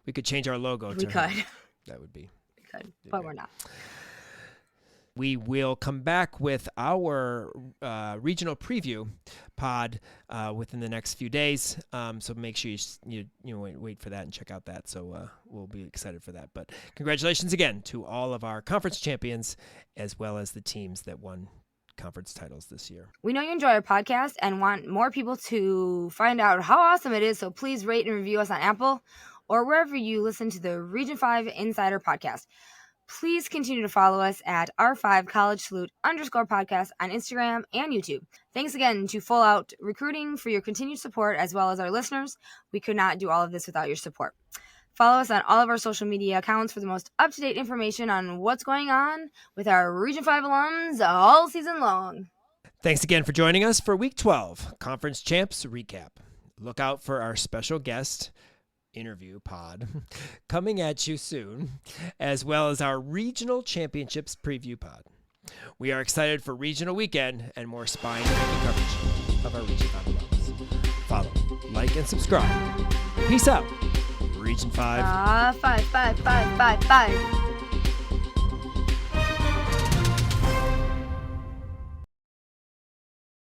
we could change our logo. We could. That would be. We could, but we're not. We will come back with our regional preview pod within the next few days. So make sure you wait for that and check out that. So we'll be excited for that. But congratulations again to all of our conference champions, as well as the teams that won conference titles this year. We know you enjoy our podcast and want more people to find out how awesome it is. So please rate and review us on Apple or wherever you listen to the Region 5 Insider podcast. Please continue to follow us at R5 College Salute _podcast on Instagram and YouTube. Thanks again to Full Out Recruiting for your continued support, as well as our listeners. We could not do all of this without your support. Follow us on all of our social media accounts for the most up-to-date information on what's going on with our Region 5 alums all season long. Thanks again for joining us for Week 12 Conference Champs Recap. Look out for our special guest interview pod coming at you soon, as well as our regional championships preview pod. We are excited for regional weekend and more spine-breaking coverage of our Region 5 alums. Follow, like, and subscribe. Peace out. Region 5. 5.